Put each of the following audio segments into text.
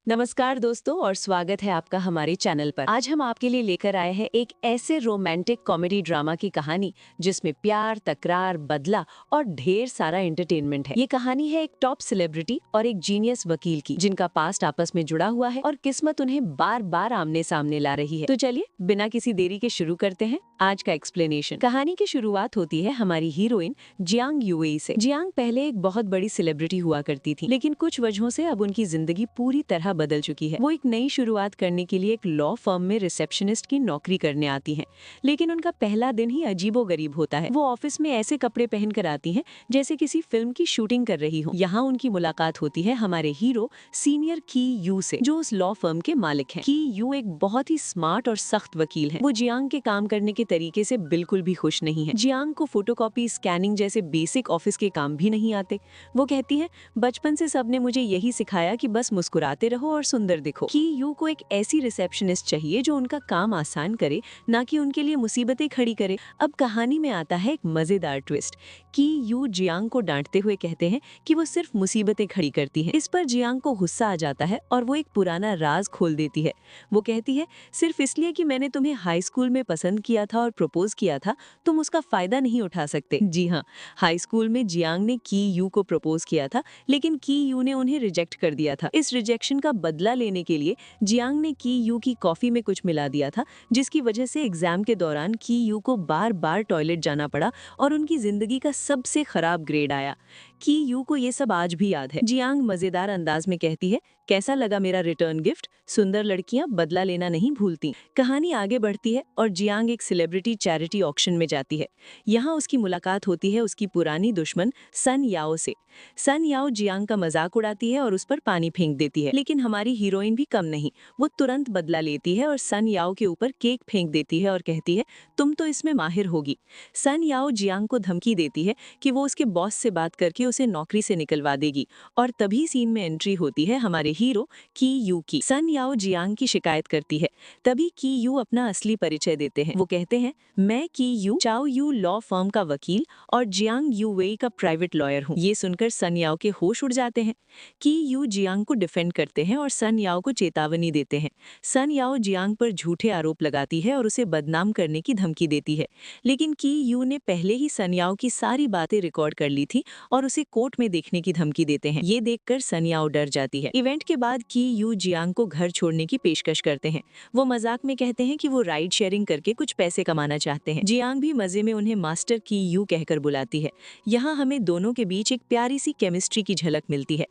नमस्कार दोस्तों और स्वागत है आपका हमारे चैनल पर। आज हम आपके लिए लेकर आए हैं एक ऐसे रोमांटिक कॉमेडी ड्रामा की कहानी जिसमें प्यार, तकरार, बदला और ढेर सारा एंटरटेनमेंट है। ये कहानी है एक टॉप सेलिब्रिटी और एक जीनियस वकील की, जिनका पास्ट आपस में जुड़ा हुआ है और किस्मत उन्हें बार बार आमने सामने ला रही है। तो चलिए बिना किसी देरी के शुरू करते हैं आज का एक्सप्लेनेशन। कहानी की शुरुआत होती है हमारी हीरोइन जियांग यूएई से। जियांग पहले एक बहुत बड़ी सेलिब्रिटी हुआ करती थी, लेकिन कुछ वजहों से अब उनकी जिंदगी पूरी तरह बदल चुकी है। वो एक नई शुरुआत करने के लिए एक लॉ फर्म में रिसेप्शनिस्ट की नौकरी करने आती हैं, लेकिन उनका पहला दिन ही अजीबोगरीब होता है। वो ऑफिस में ऐसे कपड़े पहनकर आती हैं जैसे किसी फिल्म की शूटिंग कर रही हो। यहाँ उनकी मुलाकात होती है हमारे हीरो सीनियर की यू से, जो उस लॉ फर्म के मालिक हैं। की यू एक बहुत ही स्मार्ट और सख्त वकील है। वो जियांग के काम करने के तरीके से बिल्कुल भी खुश नहीं है। जियांग को फोटोकॉपी, स्कैनिंग जैसे बेसिक ऑफिस के काम भी नहीं आते। वो कहती है, बचपन से सबने मुझे यही सिखाया कि बस मुस्कुराते रहो और सुंदर दिखो। की यू को एक ऐसी रिसेप्शनिस्ट चाहिए जो उनका काम आसान करे, ना कि उनके लिए मुसीबतें खड़ी करे। अब कहानी में आता है एक मजेदार ट्विस्ट। की यू जियांग को डांटते हुए कहते हैं कि वो सिर्फ मुसीबतें खड़ी करती है। इस पर जियांग को गुस्सा आ जाता है और वो एक पुराना राज खोल देती है। वो कहती है, सिर्फ इसलिए कि मैंने तुम्हें हाई स्कूल में पसंद किया था और प्रपोज किया था, तुम उसका फायदा नहीं उठा सकते। जी हाँ, हाई स्कूल में जियांग ने की यू को प्रपोज किया था, लेकिन की यू ने उन्हें रिजेक्ट कर दिया था। इस रिजेक्शन का बदला लेने के लिए जियांग ने की यू की कॉफी में कुछ मिला दिया था, जिसकी वजह से एग्जाम के दौरान की यू को बार बार टॉयलेट जाना पड़ा और उनकी जिंदगी का सबसे खराब ग्रेड आया। की यू को ये सब आज भी याद है। जियांग मजेदार अंदाज में कहती है, कैसा लगा मेरा रिटर्न गिफ्ट? सुंदर लड़कियां बदला लेना नहीं भूलती। कहानी आगे बढ़ती है और जियांग एक सेलिब्रिटी चैरिटी ऑक्शन में जाती है। यहाँ उसकी मुलाकात होती है उसकी पुरानी दुश्मन सन याओ से। सन याओ जियांग का मजाक उड़ाती है और उस पर पानी फेंक देती है, लेकिन हमारी हीरोइन भी कम नहीं। वो तुरंत बदला लेती है और सन याओ के ऊपर केक फेंक देती है और कहती है, तुम तो इसमें माहिर होगी। सन याओ जियांग को धमकी देती है कि वो उसके बॉस से बात करके उसे नौकरी से निकलवा देगी, और तभी सीन में एंट्री होती है हमारे हीरो की यू की। सन याओ जियांग की शिकायत करती है, तभी की यू अपना असली परिचय देते हैं। वो कहते हैं, मैं की यू चाओ यू लॉ फर्म का वकील और जियांग यूवेई का प्राइवेट लॉयर हूँ। ये सुनकर सन याओ के होश उड़ जाते हैं। की यू जियांग को डिफेंड करते हैं और सन याओ को चेतावनी देते हैं। सन याओ जियांग पर झूठे आरोप लगाती है और उसे बदनाम करने की धमकी देती है, लेकिन की यू ने पहले ही सन याओ की सारी बातें रिकॉर्ड कर ली थी और उसे कोर्ट में देखने की धमकी देते हैं। ये देखकर सन याओ डर जाती है। इवेंट के बाद की यू जियांग को घर छोड़ने की पेशकश करते हैं। वो मजाक में कहते हैं कि वो राइड शेयरिंग करके कुछ पैसे कमाना चाहते हैं। जियांग भी मजे में उन्हें मास्टर की यू कहकर बुलाती है। यहाँ हमें दोनों के बीच एक प्यारी सी केमिस्ट्री की झलक मिलती है।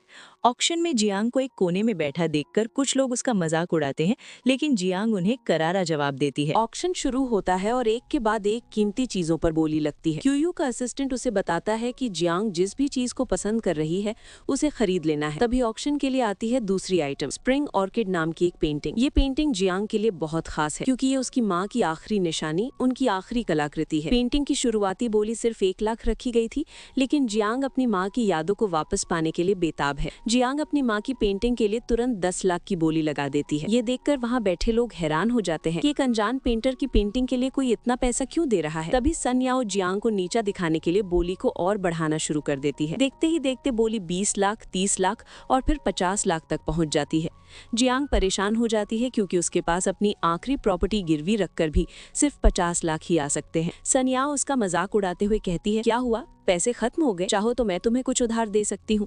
ऑक्शन में जियांग को एक कोने में बैठा देखकर कुछ लोग उसका मजाक उड़ाते हैं, लेकिन जियांग उन्हें करारा जवाब देती है। ऑक्शन शुरू होता है और एक के बाद एक कीमती चीजों पर बोली लगती है। क्यूयू का असिस्टेंट उसे बताता है कि जियांग जिस भी चीज को पसंद कर रही है उसे खरीद लेना है। तभी ऑक्शन के लिए आती है दूसरी आइटम, स्प्रिंग ऑर्किड नाम की एक पेंटिंग। ये पेंटिंग जियांग के लिए बहुत खास है, क्योंकि ये उसकी माँ की आखिरी निशानी, उनकी आखिरी कलाकृति है। पेंटिंग की शुरुआती बोली सिर्फ 1 लाख रखी गई थी, लेकिन जियांग अपनी माँ की यादों को वापस पाने के लिए बेताब है। जियांग अपनी माँ की पेंटिंग के लिए तुरंत 10 लाख की बोली लगा देती है। ये देखकर वहाँ बैठे लोग हैरान हो जाते हैं कि एक अनजान पेंटर की पेंटिंग के लिए कोई इतना पैसा क्यों दे रहा है। तभी सन याओ जियांग को नीचा दिखाने के लिए बोली को और बढ़ाना शुरू कर देती है। देखते ही देखते बोली 20 लाख, 30 लाख और फिर 50 लाख तक पहुँच जाती है। जियांग परेशान हो जाती है, क्योंकि उसके पास अपनी आखिरी प्रॉपर्टी गिरवी रखकर भी सिर्फ 50 लाख ही आ सकते हैं। सन याओ उसका मजाक उड़ाते हुए कहती है, क्या हुआ, पैसे खत्म हो गए? चाहो तो मैं तुम्हें कुछ उधार दे सकती हूँ।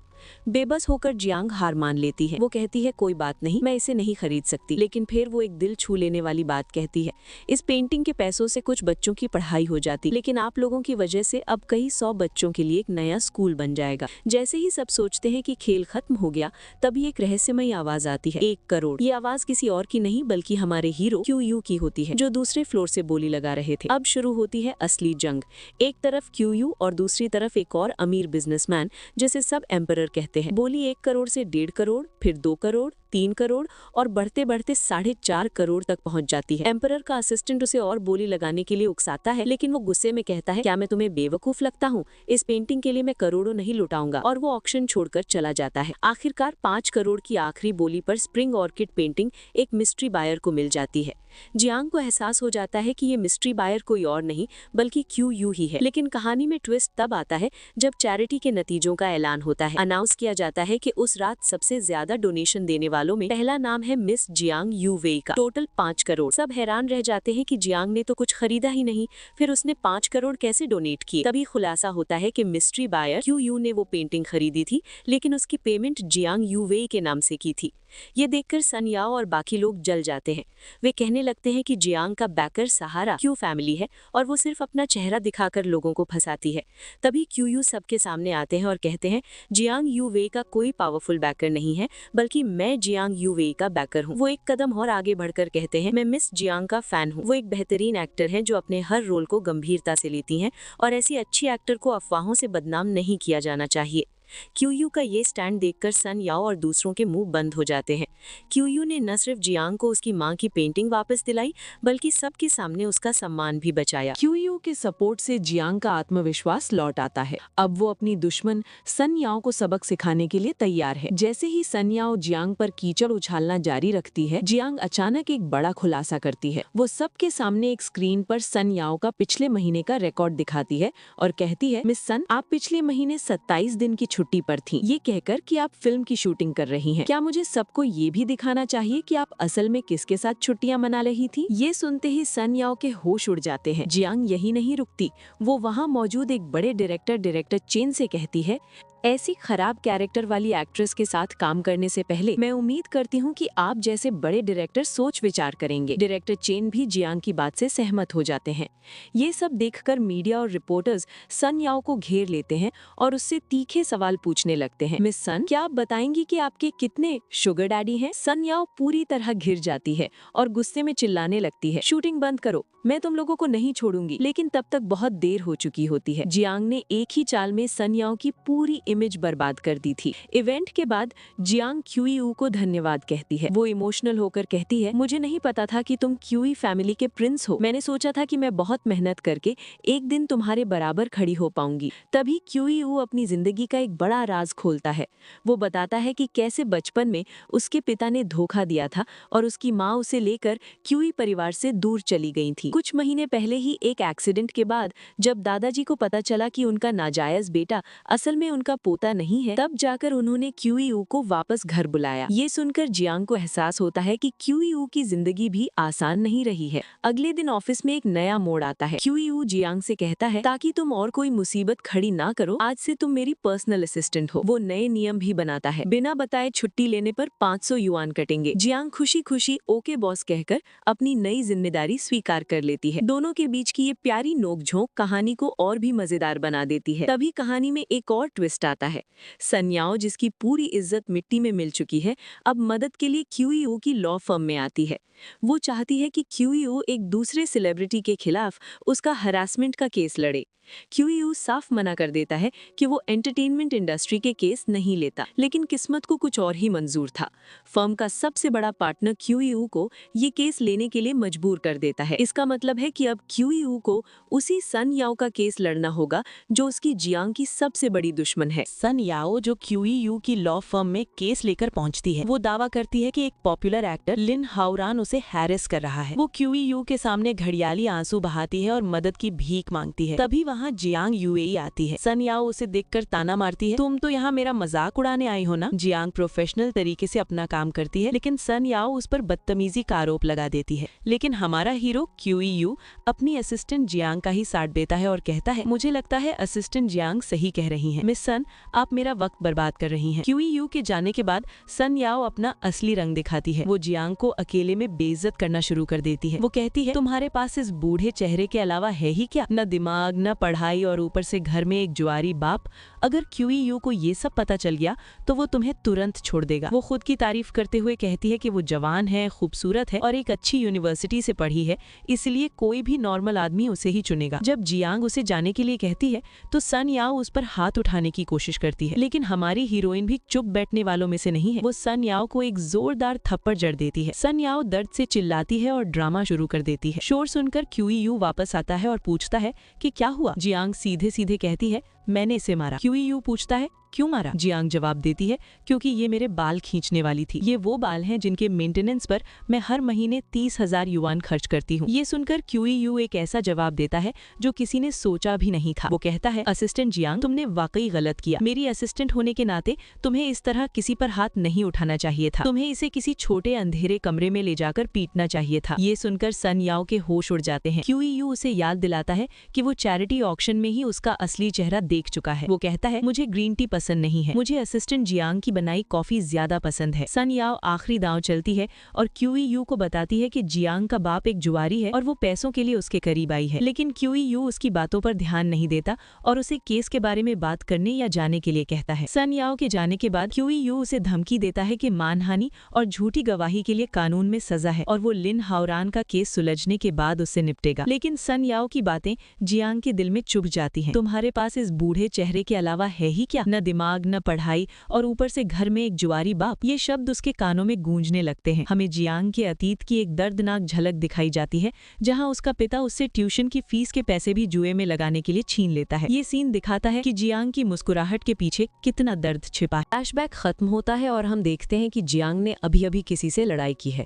बेबस होकर जियांग हार मान लेती है। वो कहती है, कोई बात नहीं, मैं इसे नहीं खरीद सकती। लेकिन फिर वो एक दिल छू लेने वाली बात कहती है, इस पेंटिंग के पैसों से कुछ बच्चों की पढ़ाई हो जाती, लेकिन आप लोगों की वजह से अब कई 100 बच्चों के लिए एक नया स्कूल बन जाएगा। जैसे ही सब सोचते हैं कि खेल खत्म हो गया, तभी एक रहस्यमयी आवाज आती है, 1 करोड़। ये आवाज किसी और की नहीं बल्कि हमारे हीरो क्यू यू की होती है, जो दूसरे फ्लोर से बोली लगा रहे थे। अब शुरू होती है असली जंग। एक तरफ क्यू यू और दूसरी तरफ एक और अमीर बिजनेसमैन, जिसे सब एम्परर कहते हैं। बोली 1 करोड़ से 1.5 करोड़, फिर 2 करोड़, 3 करोड़ और बढ़ते बढ़ते 4.5 करोड़ तक पहुंच जाती है। एम्परर का असिस्टेंट उसे और बोली लगाने के लिए उकसाता है, लेकिन वो गुस्से में कहता है, क्या मैं तुम्हें बेवकूफ लगता हूँ? इस पेंटिंग के लिए मैं करोड़ों नहीं लुटाऊंगा, और वो ऑक्शन छोड़कर चला जाता है। आखिरकार 5 करोड़ की आखिरी बोली पर स्प्रिंग ऑर्किड पेंटिंग एक मिस्ट्री बायर को मिल जाती है। जियांग को एहसास हो जाता है कि ये मिस्ट्री बायर कोई और नहीं बल्कि क्यू यू ही है। लेकिन कहानी में ट्विस्ट तब आता है जब चैरिटी के नतीजों का ऐलान होता है। अनाउंस किया जाता है कि उस रात सबसे ज्यादा डोनेशन देने वालों में पहला नाम है मिस जियांग यू वेई का, टोटल 5 करोड़। सब हैरान रह जाते हैं कि जियांग ने तो कुछ खरीदा ही नहीं, फिर उसने 5 करोड़ कैसे डोनेट किए। तभी खुलासा होता है कि मिस्ट्री बायर क्यू यू ने वो पेंटिंग खरीदी थी, लेकिन उसकी पेमेंट जियांग यू वेई के नाम से की थी। ये देखकर सन याओ और बाकी लोग जल जाते हैं। वे कहने लगते हैं कि जियांग का बैकर सहारा क्यू फैमिली है और वो सिर्फ अपना चेहरा दिखाकर लोगों को फंसाती है। तभी क्यू यू सबके सामने आते हैं और कहते हैं जियांग यू वेई का कोई पावरफुल बैकर नहीं है, बल्कि मैं जियांग यू वेई का बैकर हूँ। वो एक कदम और आगे बढ़कर कहते हैं मैं मिस जियांग का फैन हूँ। वो एक बेहतरीन एक्टर हैं जो अपने हर रोल को गंभीरता से लेती हैं और ऐसी अच्छी एक्टर को अफवाहों से बदनाम नहीं किया जाना चाहिए। क्यूयू का ये स्टैंड देखकर सन याओ और दूसरों के मुंह बंद हो जाते हैं। क्यूयू ने न सिर्फ जियांग को उसकी मां की पेंटिंग वापस दिलाई, बल्कि सबके सामने उसका सम्मान भी बचाया। क्यूयू के सपोर्ट से जियांग का आत्मविश्वास लौट आता है। अब वो अपनी दुश्मन सन याओ को सबक सिखाने के लिए तैयार है। जैसे ही सन याओ जियांग पर कीचड़ उछालना जारी रखती है, जियांग अचानक एक बड़ा खुलासा करती है। वो सबके सामने एक स्क्रीन पर सन याओ का पिछले महीने का रिकॉर्ड दिखाती है और कहती है मिस सन, आप पिछले महीने 27 दिन की छुट्टी पर थी, ये कहकर कि आप फिल्म की शूटिंग कर रही हैं। क्या मुझे सबको ये भी दिखाना चाहिए कि आप असल में किसके साथ छुट्टियां मना रही थी? ये सुनते ही सन याओ के होश उड़ जाते हैं। जियांग यही नहीं रुकती, वो वहाँ मौजूद एक बड़े डायरेक्टर चेन से कहती है ऐसी खराब कैरेक्टर वाली एक्ट्रेस के साथ काम करने से पहले मैं उम्मीद करती हूँ कि आप जैसे बड़े डायरेक्टर सोच विचार करेंगे। डायरेक्टर चेन भी जियांग की बात से सहमत हो जाते हैं। ये सब देखकर मीडिया और रिपोर्टर्स सन याओ को घेर लेते हैं और उससे तीखे सवाल पूछने लगते हैं। मिस सन, क्या आप बताएंगी कि आपके कितने शुगर डैडी हैं? सन याओ पूरी तरह घिर जाती है और गुस्से में चिल्लाने लगती है शूटिंग बंद करो, मैं तुम लोगों को नहीं छोड़ूंगी। लेकिन तब तक बहुत देर हो चुकी होती है। जियांग ने एक ही चाल में सन याओ की पूरी इमेज बर्बाद कर दी थी। इवेंट के बाद जियांग क्यूई को धन्यवाद कहती है। वो इमोशनल होकर कहती है मुझे नहीं पता था कि तुम क्यूई फैमिली के प्रिंस हो। मैंने सोचा था कि मैं बहुत मेहनत करके एक दिन तुम्हारे बराबर खड़ी हो पाऊंगी। तभी क्यूई अपनी जिंदगी का एक बड़ा राज खोलता है। वो बताता है कि कैसे बचपन में उसके पिता ने धोखा दिया था और उसकी माँ उसे लेकर क्यूई परिवार से दूर चली गई थी। कुछ महीने पहले ही एक एक्सीडेंट के बाद जब दादाजी को पता चला कि उनका नाजायज बेटा असल में उनका पोता नहीं है, तब जाकर उन्होंने क्यूई को वापस घर बुलाया। ये सुनकर जियांग को एहसास होता है कि क्यूई की जिंदगी भी आसान नहीं रही है। अगले दिन ऑफिस में एक नया मोड़ आता है। क्यूई जियांग से कहता है ताकि तुम और कोई मुसीबत खड़ी ना करो, आज से तुम मेरी पर्सनल असिस्टेंट हो। वो नए नियम भी बनाता है, बिना बताए छुट्टी लेने पर 500 युआन कटेंगे। जियांग खुशी खुशी ओके बॉस कहकर अपनी नई जिम्मेदारी स्वीकार कर लेती है। दोनों के बीच की ये प्यारी नोकझोंक कहानी को और भी मजेदार बना देती है। तभी कहानी में एक और ट्विस्ट आता है। सन याओ, जिसकी पूरी इज्जत मिट्टी में मिल चुकी है, अब मदद के लिए क्यूई की लॉ फर्म में आती है। वो चाहती है कि क्यूई एक दूसरे सेलिब्रिटी के खिलाफ उसका हरासमेंट का केस लड़े। क्यूई साफ मना कर देता है कि वो एंटरटेनमेंट इंडस्ट्री के केस नहीं लेता, लेकिन किस्मत को कुछ और ही मंजूर था। फर्म का सबसे बड़ा पार्टनर क्यूई को ये केस लेने के लिए मजबूर कर देता है। इसका मतलब है कि अब क्यूई को उसी सन याओ का केस लड़ना होगा जो उसकी जियांग की सबसे बड़ी दुश्मन है। सन याओ जो क्यूई की लॉ फर्म में केस लेकर पहुंचती है, वो दावा करती है कि एक पॉपुलर एक्टर लिन हाओरान उसे हैरेस कर रहा है। वो क्यूई के सामने घड़ियाली आंसू बहाती है और मदद की भीख मांगती है। तभी वहाँ जियांग यूएई आती है। सन याओ उसे देखकर ताना मारती है, तुम तो यहाँ मेरा मजाक उड़ाने आई हो ना। जियांग प्रोफेशनल तरीके से अपना काम करती है, लेकिन सन याओ उस पर बदतमीजी का आरोप लगा देती है। लेकिन हमारा हीरो क्यूई अपनी असिस्टेंट जियांग का ही साथ देता है और कहता है मुझे लगता है असिस्टेंट जियांग सही कह रही है। मिस सन, आप मेरा वक्त बर्बाद कर रही हैं। क्यूई के जाने के बाद सन याओ अपना असली रंग दिखाती है। वो जियांग को अकेले में बेइज्जत करना शुरू कर देती है। वो कहती है तुम्हारे पास इस बूढ़े चेहरे के अलावा है ही क्या? न दिमाग, न पढ़ाई और ऊपर से घर में एक जुआरी बाप। अगर क्यूई को ये सब पता चल गया तो वो तुम्हें तुरंत छोड़ देगा। वो खुद की तारीफ करते हुए कहती है कि वो जवान है, खूबसूरत है और एक अच्छी यूनिवर्सिटी से पढ़ी है, इसलिए कोई भी नॉर्मल आदमी उसे ही चुनेगा। जब जियांग उसे जाने के लिए कहती है तो सन याओ उस पर हाथ उठाने की कोशिश करती है, लेकिन हमारी हीरोइन भी चुप बैठने वालों में से नहीं है। वो सन याओ को एक जोरदार थप्पड़ जड़ देती है। सन याओ दर्द से चिल्लाती है और ड्रामा शुरू कर देती है। शोर सुनकर क्यूई वापस आता है और पूछता है कि क्या हुआ। जियांग सीधे सीधे कहती है मैंने इसे मारा। क्यूई पूछता है, क्यों मारा? जियांग जवाब देती है, क्योंकि ये मेरे बाल खींचने वाली थी। ये वो बाल हैं जिनके मेंटेनेंस पर मैं हर महीने 30,000 युआन खर्च करती हूँ। ये सुनकर क्यूई एक ऐसा जवाब देता है जो किसी ने सोचा भी नहीं था। वो कहता है, असिस्टेंट जियांग, तुमने वाकई गलत किया। मेरी असिस्टेंट होने के नाते तुम्हें इस तरह किसी पर हाथ नहीं उठाना चाहिए था। तुम्हें इसे किसी छोटे अंधेरे कमरे में ले जाकर पीटना चाहिए था। ये सुनकर सन याओ के होश उड़ जाते हैं। क्यूई उसे याद दिलाता है कि वो चैरिटी ऑक्शन में ही उसका असली चेहरा देख चुका है। वो कहता है, मुझे ग्रीन टी पसंद नहीं है, मुझे असिस्टेंट जियांग की बनाई कॉफी ज्यादा पसंद है। सन याओ आखिरी दांव चलती है और क्यूई को बताती है कि जियांग का बाप एक जुआरी है और वो पैसों के लिए उसके करीब आई है। लेकिन क्यूई उसकी बातों पर ध्यान नहीं देता और उसे केस के बारे में बात करने या जाने के लिए कहता है। सन याओ के जाने के बाद क्यूई उसे धमकी देता है कि मानहानि और झूठी गवाही के लिए कानून में सजा है और वो लिन हाओरान का केस सुलझने के बाद उससे निपटेगा। लेकिन सन याओ की बातें जियांग के दिल में चुभ जाती हैं। तुम्हारे पास इस बूढ़े चेहरे के अलावा है ही क्या? न दिमाग, न पढ़ाई, और ऊपर से घर में एक जुआरी बाप। ये शब्द उसके कानों में गूंजने लगते हैं। हमें जियांग के अतीत की एक दर्दनाक झलक दिखाई जाती है, जहां उसका पिता उससे ट्यूशन की फीस के पैसे भी जुए में लगाने के लिए छीन लेता है। ये सीन दिखाता है कि जियांग की मुस्कुराहट के पीछे कितना दर्द छिपा है। फ्लैशबैक खत्म होता है और हम देखते हैं कि जियांग ने अभी किसी से लड़ाई की है।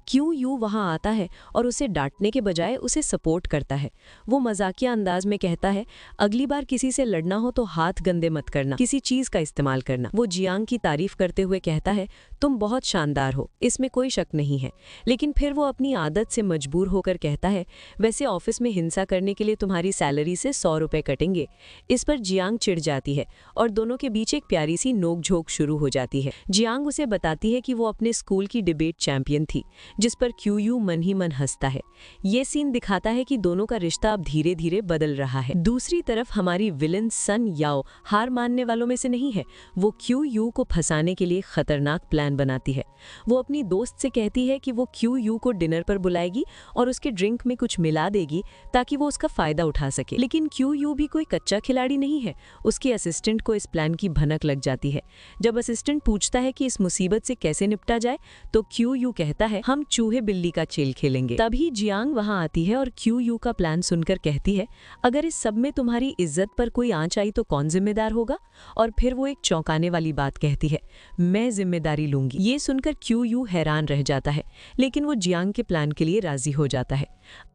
क्यूई वहां आता है और उसे डांटने के बजाय उसे सपोर्ट करता है। वो मजाकिया अंदाज में कहता है, अगली बार किसी से लड़ना हो तो हाथ गंदे मत करना, किसी चीज का इस्तेमाल करना। वो जियांग की तारीफ करते हुए कहता है, तुम बहुत शानदार हो, इसमें कोई शक नहीं है। लेकिन फिर वो अपनी आदत से मजबूर होकर कहता है, वैसे ऑफिस में हिंसा करने के लिए तुम्हारी सैलरी से 100 रुपए कटेंगे। इस पर जियांग चिढ़ जाती है और दोनों के बीच एक प्यारी सी नोकझोंक शुरू हो जाती है। जियांग उसे बताती है कि वो अपने स्कूल की डिबेट चैंपियन थी, जिस पर क्यूई मन ही मन हंसता है। ये सीन दिखाता है कि दोनों का रिश्ता अब धीरे धीरे बदल रहा है। दूसरी तरफ हमारी विलन सन याओ हार मानने वालों में से नहीं है। वो क्यूई को फंसाने के लिए खतरनाक प्लान बनाती है। वो अपनी दोस्त से कहती है कि वो क्यूई को डिनर पर बुलाएगी और उसके ड्रिंक में कुछ मिला देगी ताकि वो उसका फायदा उठा सके। लेकिन क्यूई भी कोई कच्चा खिलाड़ी नहीं है। उसके असिस्टेंट को इस प्लान की भनक लग जाती है। जब असिस्टेंट पूछता है कि इस मुसीबत से कैसे निपटा जाए, तो क्यूई कहता है, हम चूहे बिल्ली का खेल खेलेंगे। तभी जियांग वहां आती है और क्यूई का प्लान सुनकर कहती है, अगर इस सब में तुम्हारी इज्जत पर कोई आंच आई तो कौन जिम्मेदार होगा? और फिर वो एक चौंकाने वाली बात कहती है, मैं जिम्मेदारी लूंगी। ये सुनकर क्यूई हैरान रह जाता है, लेकिन वो जियांग के प्लान के लिए राजी हो जाता है।